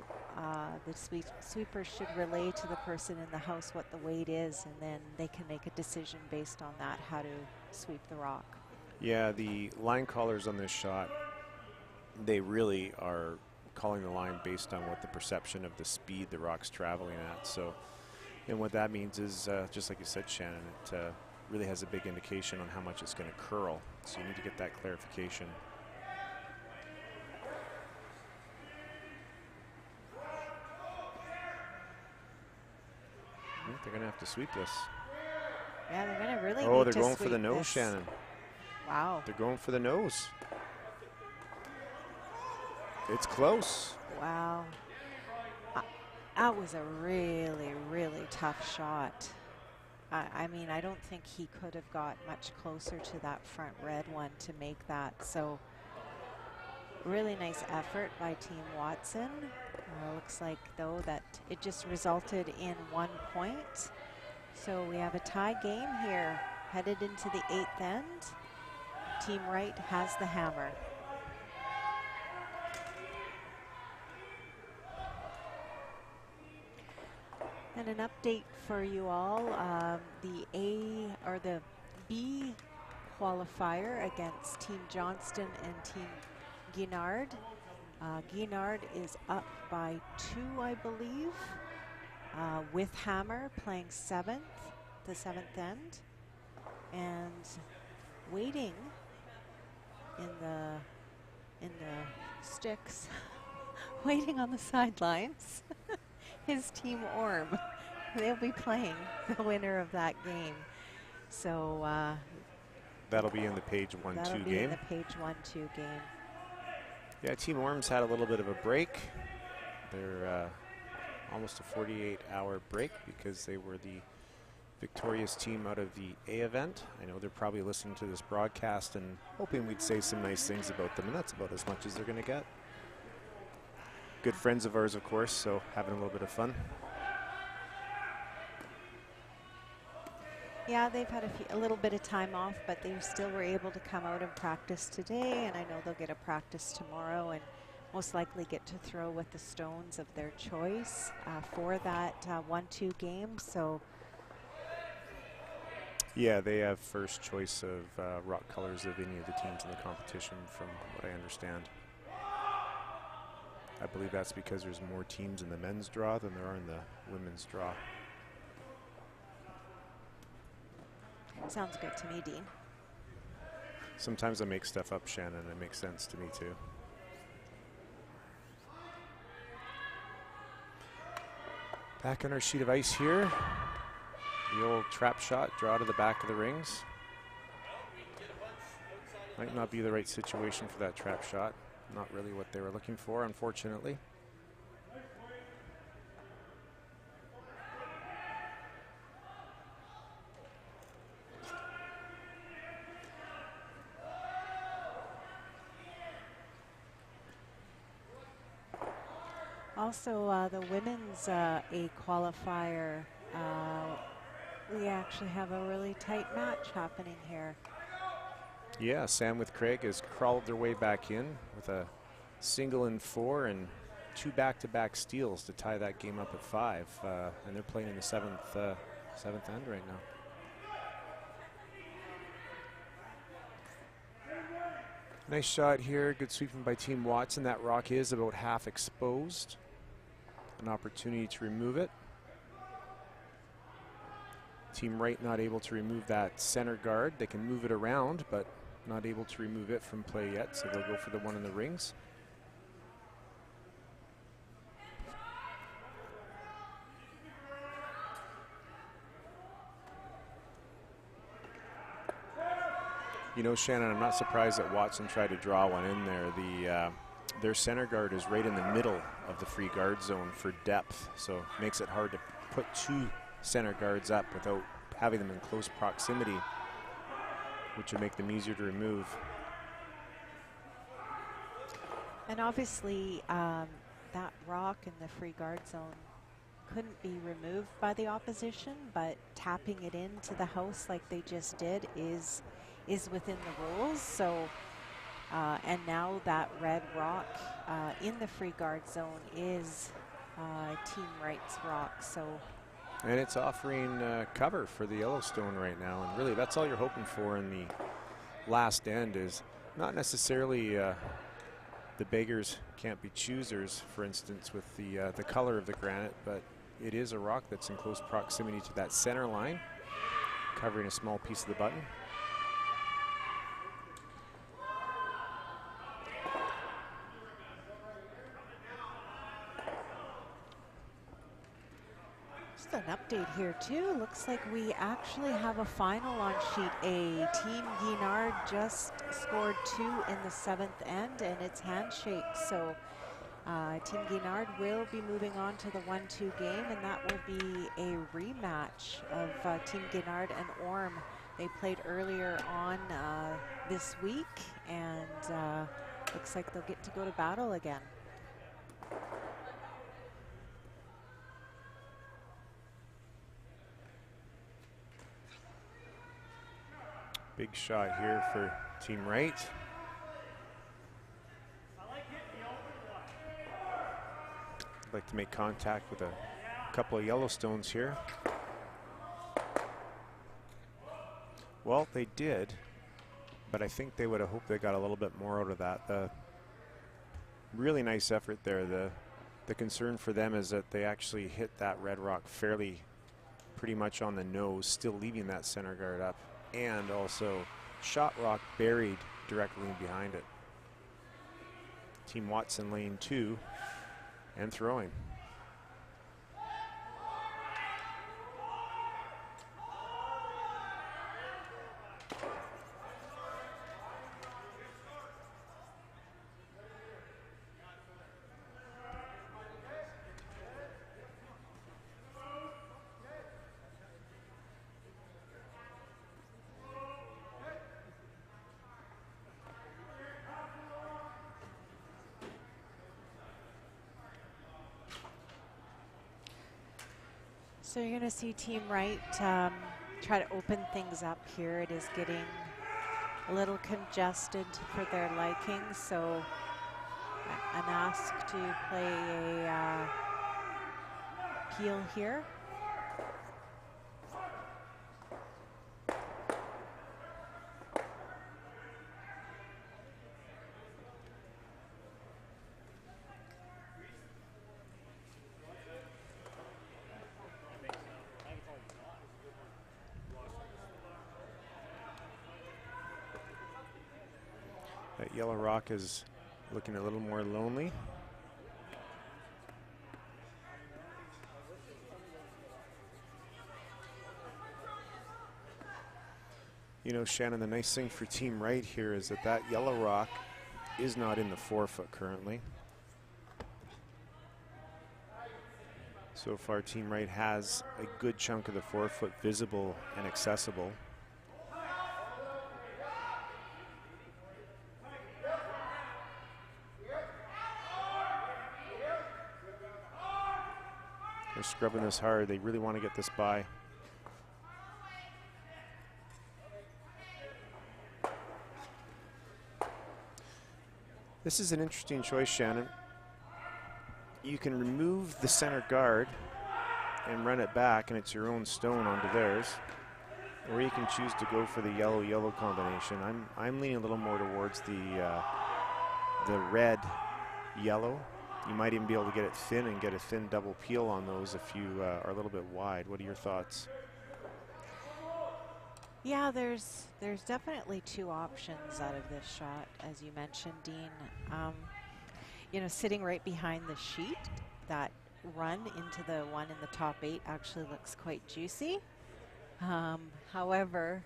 A: the sweeper should relay to the person in the house what the weight is, and then they can make a decision based on that, how to sweep the rock.
B: Yeah, the line callers on this shot, they really are calling the line based on what the perception of the speed the rock's traveling at. So, and what that means is, just like you said, Shannon, it really has a big indication on how much it's going to curl. So you need to get that clarification. They're going to have to sweep this.
A: Yeah, they're going to really
B: Oh,
A: need
B: they're
A: to
B: going for the
A: sweep
B: nose,
A: this.
B: Shannon.
A: Wow.
B: They're going for the nose. It's close.
A: Wow. That was a really, really tough shot. I mean, I don't think he could have got much closer to that front red one to make that. So really nice effort by Team Watson. Looks like, though, that it just resulted in 1 point. So we have a tie game here, headed into the 8th end. Team Wright has the hammer. And an update for you all, the B qualifier against Team Johnston and Team Guinard. Guinard is up by 2, I believe, with hammer playing 7th, the 7th end, and waiting in the sticks, waiting on the sidelines. His Team Orm. They'll be playing the winner of that game. So
B: that'll be in the page 1-2 game.
A: That'll be in the page 1-2 game.
B: Yeah, Team Orm's had a little bit of a break. They're almost a 48-hour break because they were the victorious team out of the A event. I know they're probably listening to this broadcast and hoping we'd say some nice things about them, and that's about as much as they're going to get. Good friends of ours, of course, so having a little bit of fun.
A: Yeah, they've had a little bit of time off, but they still were able to come out and practice today, and I know they'll get a practice tomorrow and most likely get to throw with the stones of their choice for that 1-2 game. So
B: yeah, they have first choice of rock colors of any of the teams in the competition, from what I understand. I believe that's because there's more teams in the men's draw than there are in the women's draw.
A: Sounds good to me, Dean.
B: Sometimes I make stuff up, Shannon, and it makes sense to me too. Back on our sheet of ice here. The old trap shot, draw to the back of the rings. Might not be the right situation for that trap shot. Not really what they were looking for, unfortunately.
A: Also, the women's A qualifier, we actually have a really tight match happening here.
B: Yeah, Sam with Craig has crawled their way back in with a single in 4 and 2 back-to-back steals to tie that game up at 5. And they're playing in the 7th end right now. Nice shot here. Good sweeping by Team Watson. That rock is about half exposed. An opportunity to remove it. Team Wright not able to remove that center guard. They can move it around, but not able to remove it from play yet, so they'll go for the one in the rings. You know, Shannon, I'm not surprised that Watson tried to draw one in there. Their center guard is right in the middle of the free guard zone for depth, so it makes it hard to put 2 center guards up without having them in close proximity, which would make them easier to remove.
A: And obviously, that rock in the free guard zone couldn't be removed by the opposition, but tapping it into the house like they just did is within the rules. So And now that red rock in the free guard zone is Team Wright's rock. So,
B: and it's offering cover for the Yellowstone right now. And really, that's all you're hoping for in the last end, is not necessarily the beggars can't be choosers, for instance, with the color of the granite, but it is a rock that's in close proximity to that center line, covering a small piece of the button.
A: just an update here too. Looks like we actually have a final on sheet A. Team Guinard just scored 2 in the 7th end, and it's handshake. So Team Guinard will be moving on to the 1-2 game, and that will be a rematch of Team Guinard and Orm. They played earlier on this week, and looks like they'll get to go to battle again.
B: Big shot here for Team Wright. Like to make contact with a couple of Yellowstones here. Well, they did, but I think they would have hoped they got a little bit more out of that. Really nice effort there. The concern for them is that they actually hit that red rock pretty much on the nose, still leaving that center guard up, and also shot rock buried directly behind it. Team Watson lane 2 and throwing.
A: So you're going to see Team Wright try to open things up here. It is getting a little congested for their liking, so I'm asked to play a peel here.
B: That yellow rock is looking a little more lonely. You know, Shannon, the nice thing for Team Wright here is that yellow rock is not in the 4-foot currently. So far, Team Wright has a good chunk of the 4-foot visible and accessible. They're scrubbing this hard. They really want to get this by. This is an interesting choice, Shannon. You can remove the center guard and run it back, and it's your own stone onto theirs. Or you can choose to go for the yellow-yellow combination. I'm leaning a little more towards the red-yellow. You might even be able to get it thin and get a thin double peel on those if you are a little bit wide. What are your thoughts?
A: Yeah, there's definitely 2 options out of this shot, as you mentioned, Dean. You know, sitting right behind the sheet, that run into the one in the top 8 actually looks quite juicy. However,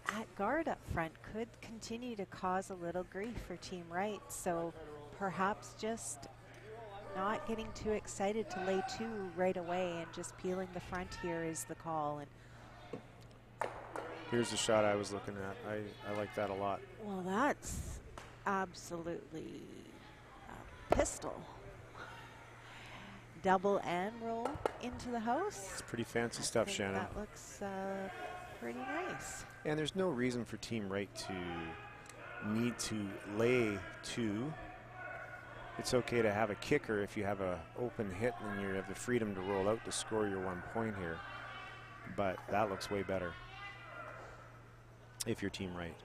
A: at guard up front could continue to cause a little grief for Team Wright, so perhaps just not getting too excited to lay 2 right away and just peeling the front here is the call. And
B: here's the shot I was looking at. I like that a lot.
A: well, that's absolutely a pistol. Double and roll into the house.
B: It's pretty fancy stuff, Shannon.
A: That looks pretty nice.
B: And there's no reason for Team Wright to need to lay 2. It's okay to have a kicker if you have a open hit and you have the freedom to roll out to score your 1 point here. But that looks way better if you're Team Wright.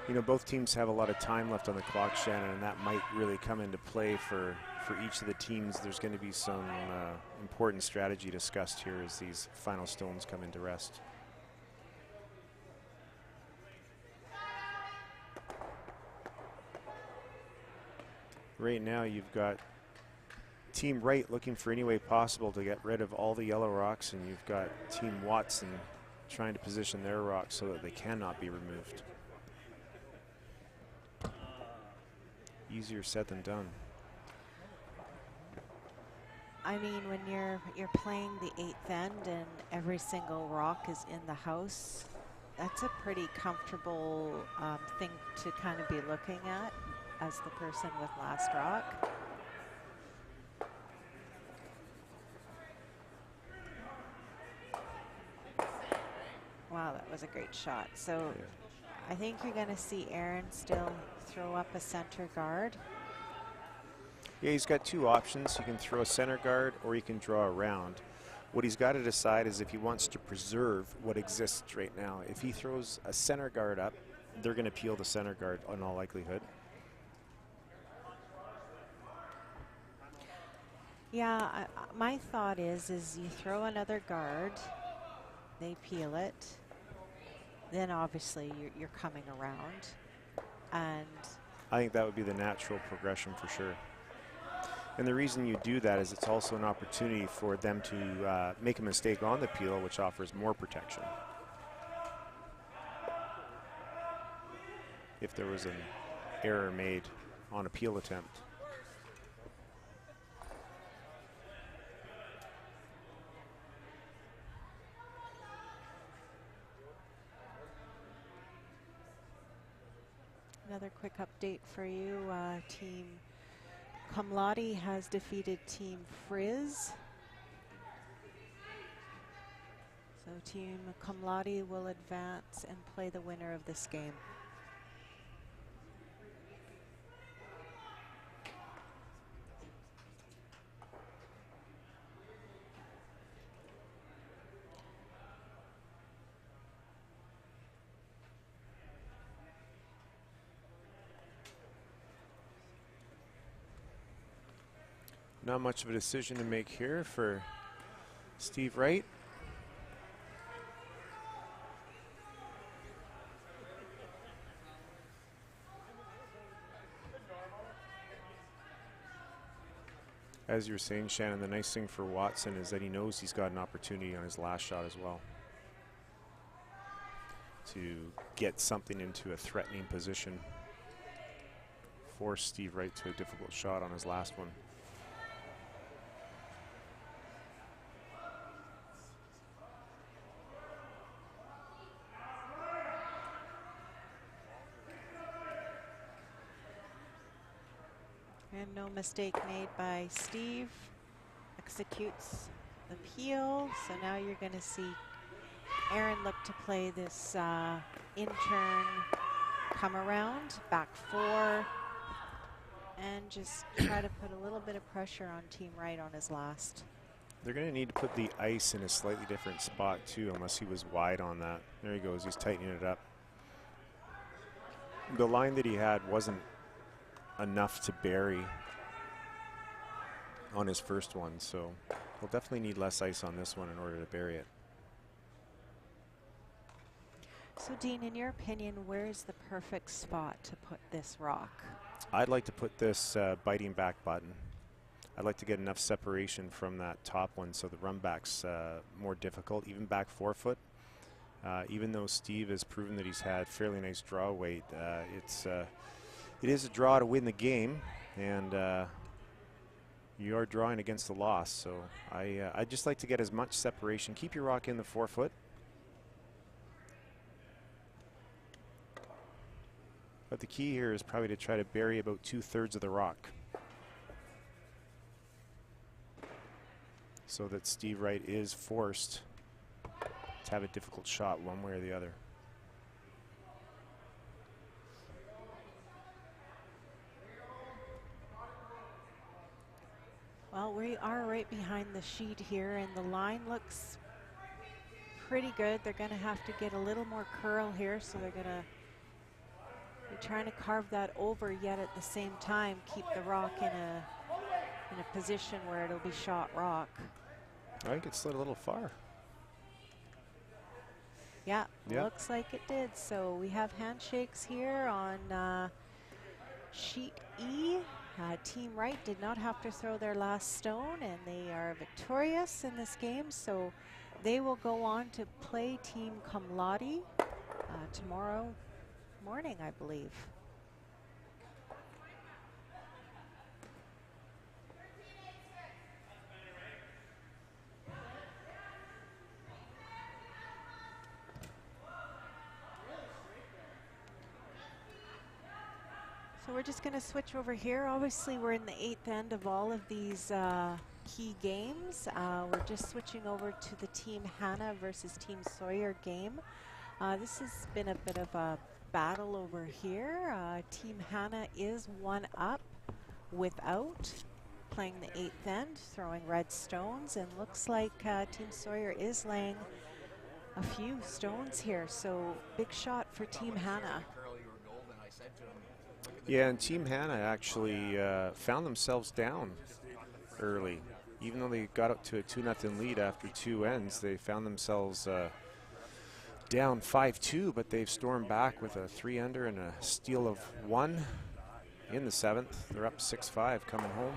B: You know, both teams have a lot of time left on the clock, Shannon, and that might really come into play for each of the teams. There's going to be some important strategy discussed here as these final stones come into rest. Right now you've got Team Wright looking for any way possible to get rid of all the yellow rocks, and you've got Team Watson trying to position their rocks so that they cannot be removed. Easier said than done.
A: I mean, when you're playing the 8th end and every single rock is in the house, that's a pretty comfortable thing to kind of be looking at as the person with last rock. Wow, that was a great shot. So I think you're going to see Aaron still throw up a center guard.
B: Yeah, he's got 2 options. He can throw a center guard or he can draw around. What he's got to decide is if he wants to preserve what exists right now. If he throws a center guard up, they're going to peel the center guard in all likelihood.
A: Yeah, my thought is you throw another guard, they peel it, then obviously you're coming around, and
B: I think that would be the natural progression for sure. And the reason you do that is it's also an opportunity for them to make a mistake on the peel, which offers more protection. If there was an error made on a peel attempt.
A: Another quick update for you, Team Kumlati has defeated Team Frizz. So Team Kumlati will advance and play the winner of this game.
B: Not much of a decision to make here for Steve Wright. As you were saying, Shannon, the nice thing for Watson is that he knows he's got an opportunity on his last shot as well to get something into a threatening position, force Steve Wright to a difficult shot on his last one.
A: And no mistake made by Steve. Executes the peel. So now you're going to see Aaron look to play this in-turn come around, back 4, and just try to put a little bit of pressure on Team Wright on his last.
B: They're going to need to put the ice in a slightly different spot too, unless he was wide on that. There he goes, he's tightening it up. The line that he had wasn't enough to bury on his first one, so he'll definitely need less ice on this one in order to bury it.
A: So Dean, in your opinion, where is the perfect spot to put this rock?
B: I'd like to put this biting back button. I'd like to get enough separation from that top one so the run back's more difficult, even back 4 foot. Even though Steve has proven that he's had fairly nice draw weight, it is a draw to win the game, and you are drawing against the loss. So I'd just like to get as much separation. Keep your rock in the 4 foot. But the key here is probably to try to bury about 2/3 of the rock, so that Steve Wright is forced to have a difficult shot one way or the other.
A: Well, we are right behind the sheet here, and the line looks pretty good. They're going to have to get a little more curl here, so they're going to be trying to carve that over, yet at the same time keep the rock in a position where it'll be shot rock.
B: I think it slid a little far.
A: Yeah,
B: Yeah.
A: looks like it did. So we have handshakes here on sheet E. Team Wright did not have to throw their last stone, and they are victorious in this game. So they will go on to play Team Cum Laude tomorrow morning, I believe. So we're just going to switch over here. Obviously, we're in the 8th end of all of these key games. We're just switching over to the Team Hannah versus Team Sawyer game. This has been a bit of a battle over here. Team Hannah is one up without playing the 8th end, throwing red stones, and looks like Team Sawyer is laying a few stones here. So big shot for Team Hannah.
B: Yeah, and Team Hannah actually found themselves down early. Even though they got up to a 2-0 lead after 2 ends, they found themselves down 5-2, but they've stormed back with a 3-under and a steal of 1 in the 7th. They're up 6-5 coming home.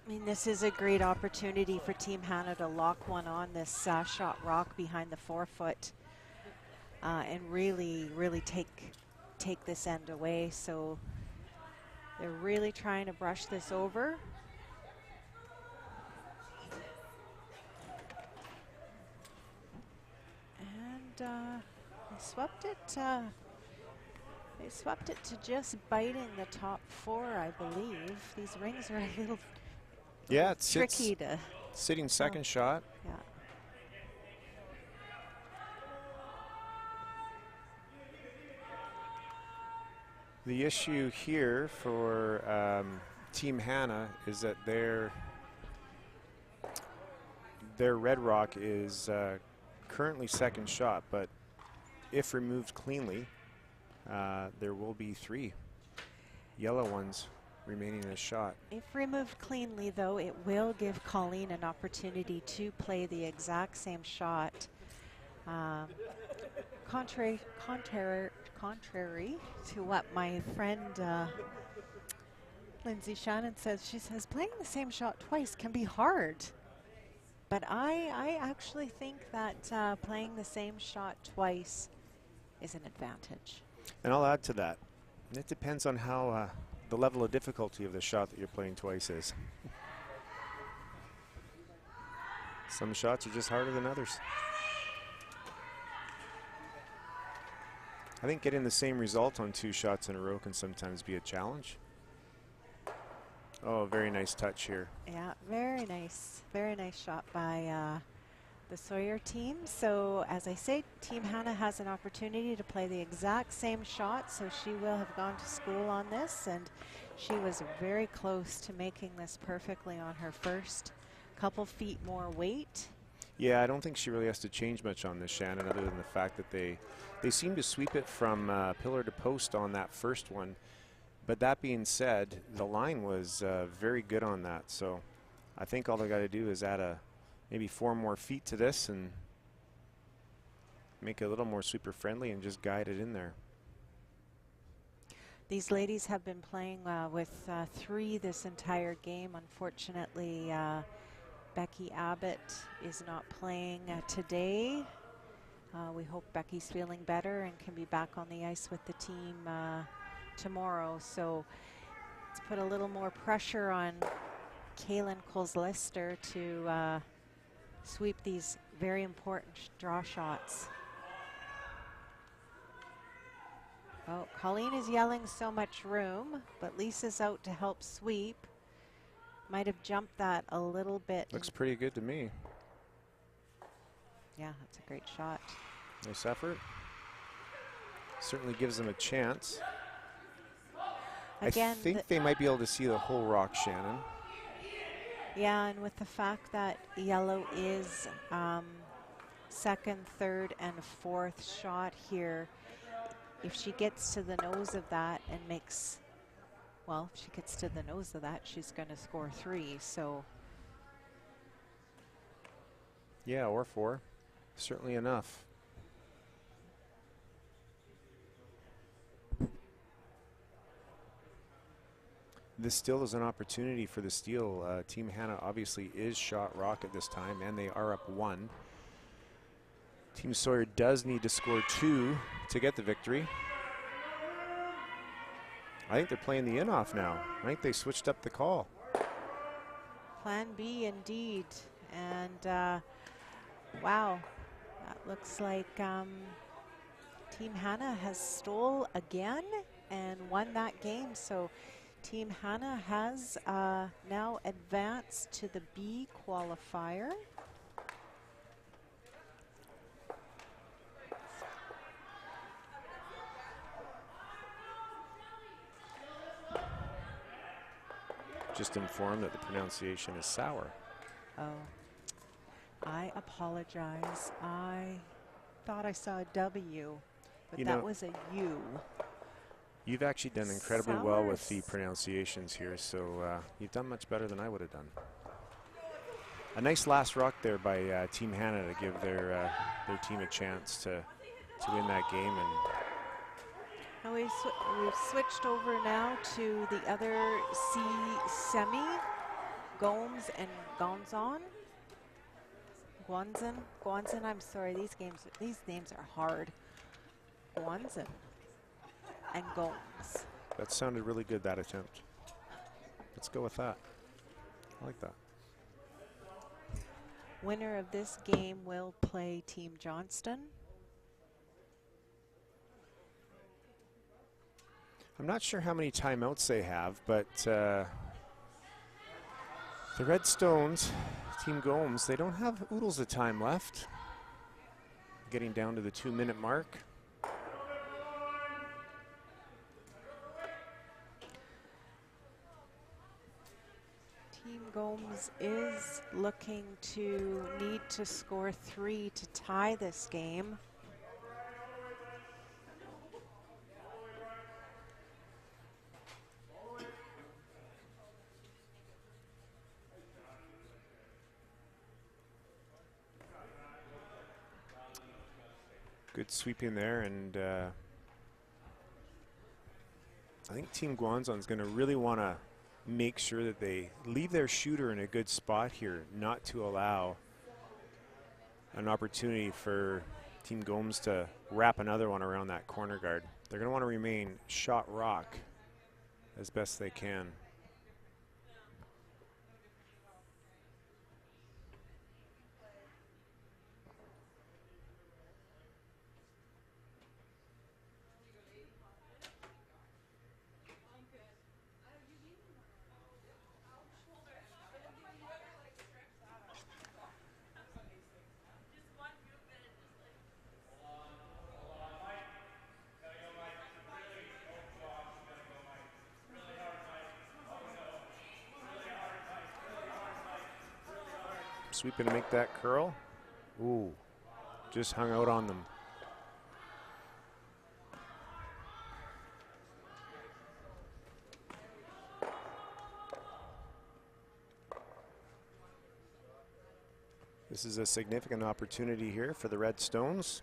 A: I mean, this is a great opportunity for Team Hannah to lock one on this shot rock behind the 4-foot. And really take this end away. So they're really trying to brush this over. And they swept it. They swept it to just biting the top 4, I believe. These rings are a little
B: it's
A: tricky to.
B: Sitting second shot.
A: Yeah.
B: The issue here for Team Hannah is that their red rock is currently second shot, but if removed cleanly, there will be 3 yellow ones remaining in a shot.
A: If removed cleanly, though, it will give Colleen an opportunity to play the exact same shot. Contrary to what my friend Lindsay Shannon says, she says playing the same shot twice can be hard. But I actually think that playing the same shot twice is an advantage.
B: And I'll add to that. It depends on how the level of difficulty of the shot that you're playing twice is. Some shots are just harder than others. I think getting the same result on 2 shots in a row can sometimes be a challenge. Oh, very nice touch here.
A: Yeah, very nice shot by the Sawyer team. So as I say, Team Hannah has an opportunity to play the exact same shot, so she will have gone to school on this, and she was very close to making this perfectly on her first couple feet more weight.
B: Yeah, I don't think she really has to change much on this, Shannon, other than the fact that they seem to sweep it from pillar to post on that first one. But that being said, the line was very good on that. So I think all they got to do is add maybe 4 more feet to this and make it a little more sweeper friendly and just guide it in there.
A: These ladies have been playing with 3 this entire game. Unfortunately, Becky Abbott is not playing today. We hope Becky's feeling better and can be back on the ice with the team tomorrow. So let's put a little more pressure on Kaylin Coles-Lister to sweep these very important draw shots. Oh, Colleen is yelling so much room, but Lisa's out to help sweep. Might have jumped that a little bit.
B: Looks pretty good to me.
A: Yeah, that's a great shot.
B: Nice effort. Certainly gives them a chance.
A: Again,
B: I think they might be able to see the whole rock, Shannon.
A: yeah, and with the fact that yellow is second, third, and fourth shot here, if she gets to the nose of that and makes, well, if she gets to the nose of that, she's going to score 3. So
B: Yeah, or 4. Certainly enough. This still is an opportunity for the steal. Team Hannah obviously is shot rock at this time, and they are up 1. Team Sawyer does need to score 2 to get the victory. I think they're playing the in-off now. I think they switched up the call.
A: plan B indeed. And wow, that looks like Team Hannah has stole again and won that game. So Team Hannah has now advanced to the B qualifier.
B: Just informed that the pronunciation is Sour.
A: Oh, I apologize. I thought I saw a W, but that was a U.
B: You've actually done incredibly well with the
A: Sowers.
B: pronunciations here, so you've done much better than I would have done. A nice last rock there by Team Hannah to give their team a chance to win that game.
A: And we've switched over now to the other C semi, Gomes and Gonzon. Guanzon, I'm sorry, these names are hard. Guanzon and Gomes.
B: That sounded really good, that attempt. Let's go with that. I like that.
A: Winner of this game will play Team Johnston.
B: I'm not sure how many timeouts they have, but the Redstones, Team Gomes, they don't have oodles of time left. Getting down to the 2-minute mark.
A: Team Gomes is looking to need to score 3 to tie this game.
B: Good sweeping there, and I think Team Guanzon is going to really want to make sure that they leave their shooter in a good spot here, not to allow an opportunity for Team Gomes to wrap another one around that corner guard. They're going to want to remain shot rock as best they can. Sweeping to make that curl. Ooh, just hung out on them. This is a significant opportunity here for the Redstones.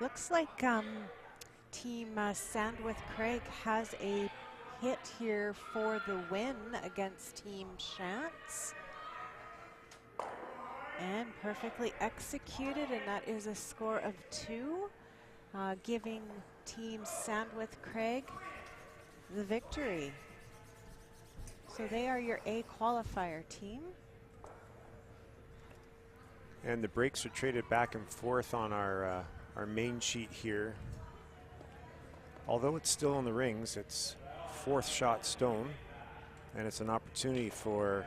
A: Looks like Team Sandwith Craig has a hit here for the win against Team Shantz. And perfectly executed, and that is a score of 2, giving Team Sandwith Craig the victory. So they are your A qualifier team.
B: And the breaks are traded back and forth on our main sheet here. Although it's still in the rings, it's 4th shot stone, and it's an opportunity for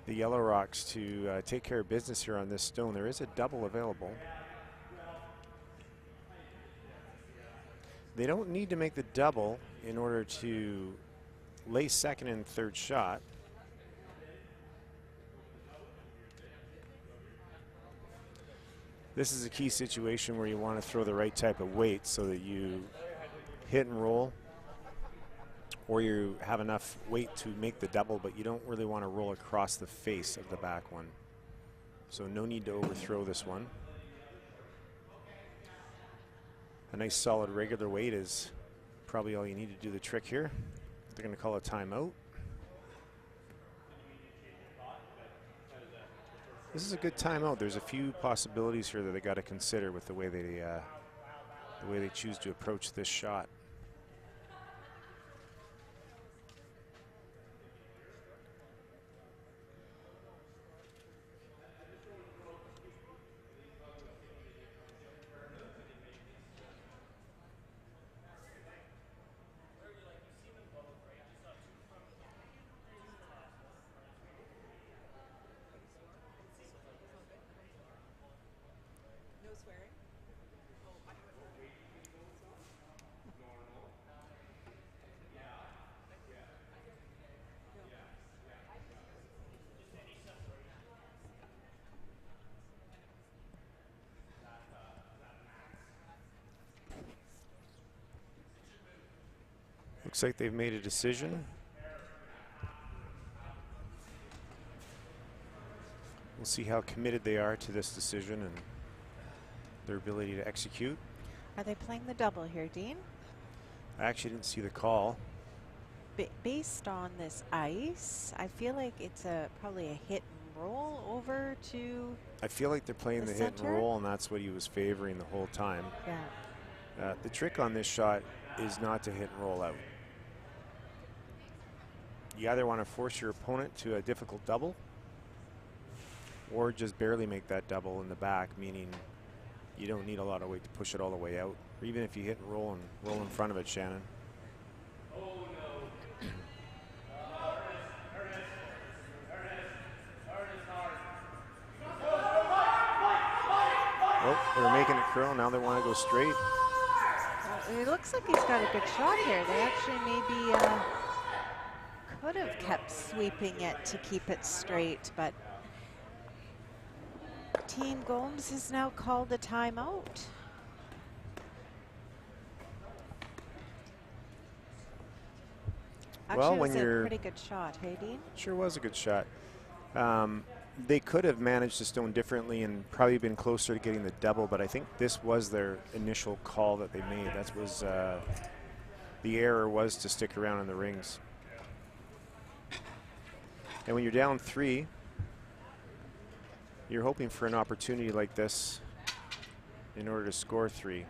B: the Yellow Rocks to take care of business here on this stone. There is a double available. They don't need to make the double in order to lay 2nd and 3rd shot. This is a key situation where you want to throw the right type of weight so that you hit and roll, or you have enough weight to make the double, but you don't really want to roll across the face of the back one. So no need to overthrow this one. A nice solid regular weight is probably all you need to do the trick here. They're going to call a timeout. This is a good timeout. There's a few possibilities here that they got to consider with the way they choose to approach this shot. Looks like they've made a decision. We'll see how committed they are to this decision and their ability to execute.
A: Are they playing the double here, Dean?
B: I actually didn't see the call.
A: Based on this ice, I feel like it's probably a hit and roll over to.
B: I feel like they're playing the hit and roll, and that's what he was favoring the whole time.
A: Yeah.
B: The trick on this shot is not to hit and roll out. You either want to force your opponent to a difficult double, or just barely make that double in the back, meaning you don't need a lot of weight to push it all the way out. Or even if you hit and roll in front of it, Shannon. Oh, they're making it curl. Now they want to go straight.
A: It looks like he's got a good shot here. They actually maybe could have kept sweeping it to keep it straight, but Team Gomes has now called a timeout. Actually,
B: Well,
A: it
B: when
A: was a
B: you're
A: pretty good shot, hey Dean?
B: Sure was a good shot. They could have managed the stone differently and probably been closer to getting the double, but I think this was their initial call that they made. That was the error was to stick around in the rings. And when you're down 3, you're hoping for an opportunity like this in order to score 3.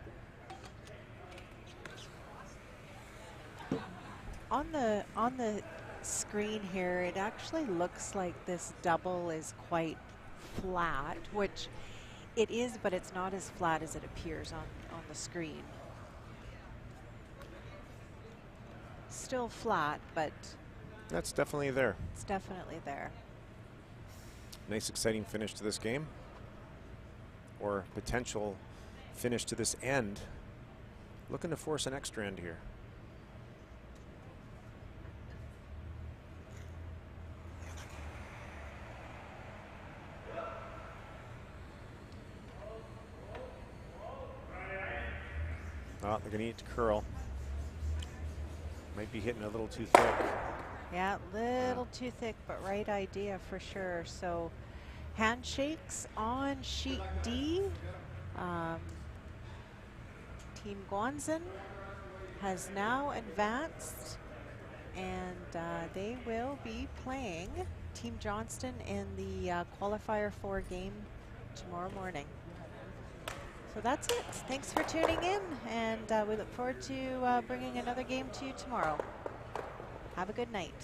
A: On the screen here, it actually looks like this double is quite flat, which it is, but it's not as flat as it appears on the screen. Still flat, but
B: That's definitely there.
A: it's definitely there.
B: Nice exciting finish to this game, or potential finish to this end. Looking to force an extra end here. Oh, they're going to need to curl. Might be hitting a little too thick.
A: Yeah, little too thick, but right idea for sure. So handshakes on sheet D. Team Guanzin has now advanced, and they will be playing Team Johnston in the qualifier 4 game tomorrow morning. So that's it. Thanks for tuning in, and we look forward to bringing another game to you tomorrow. Have a good night.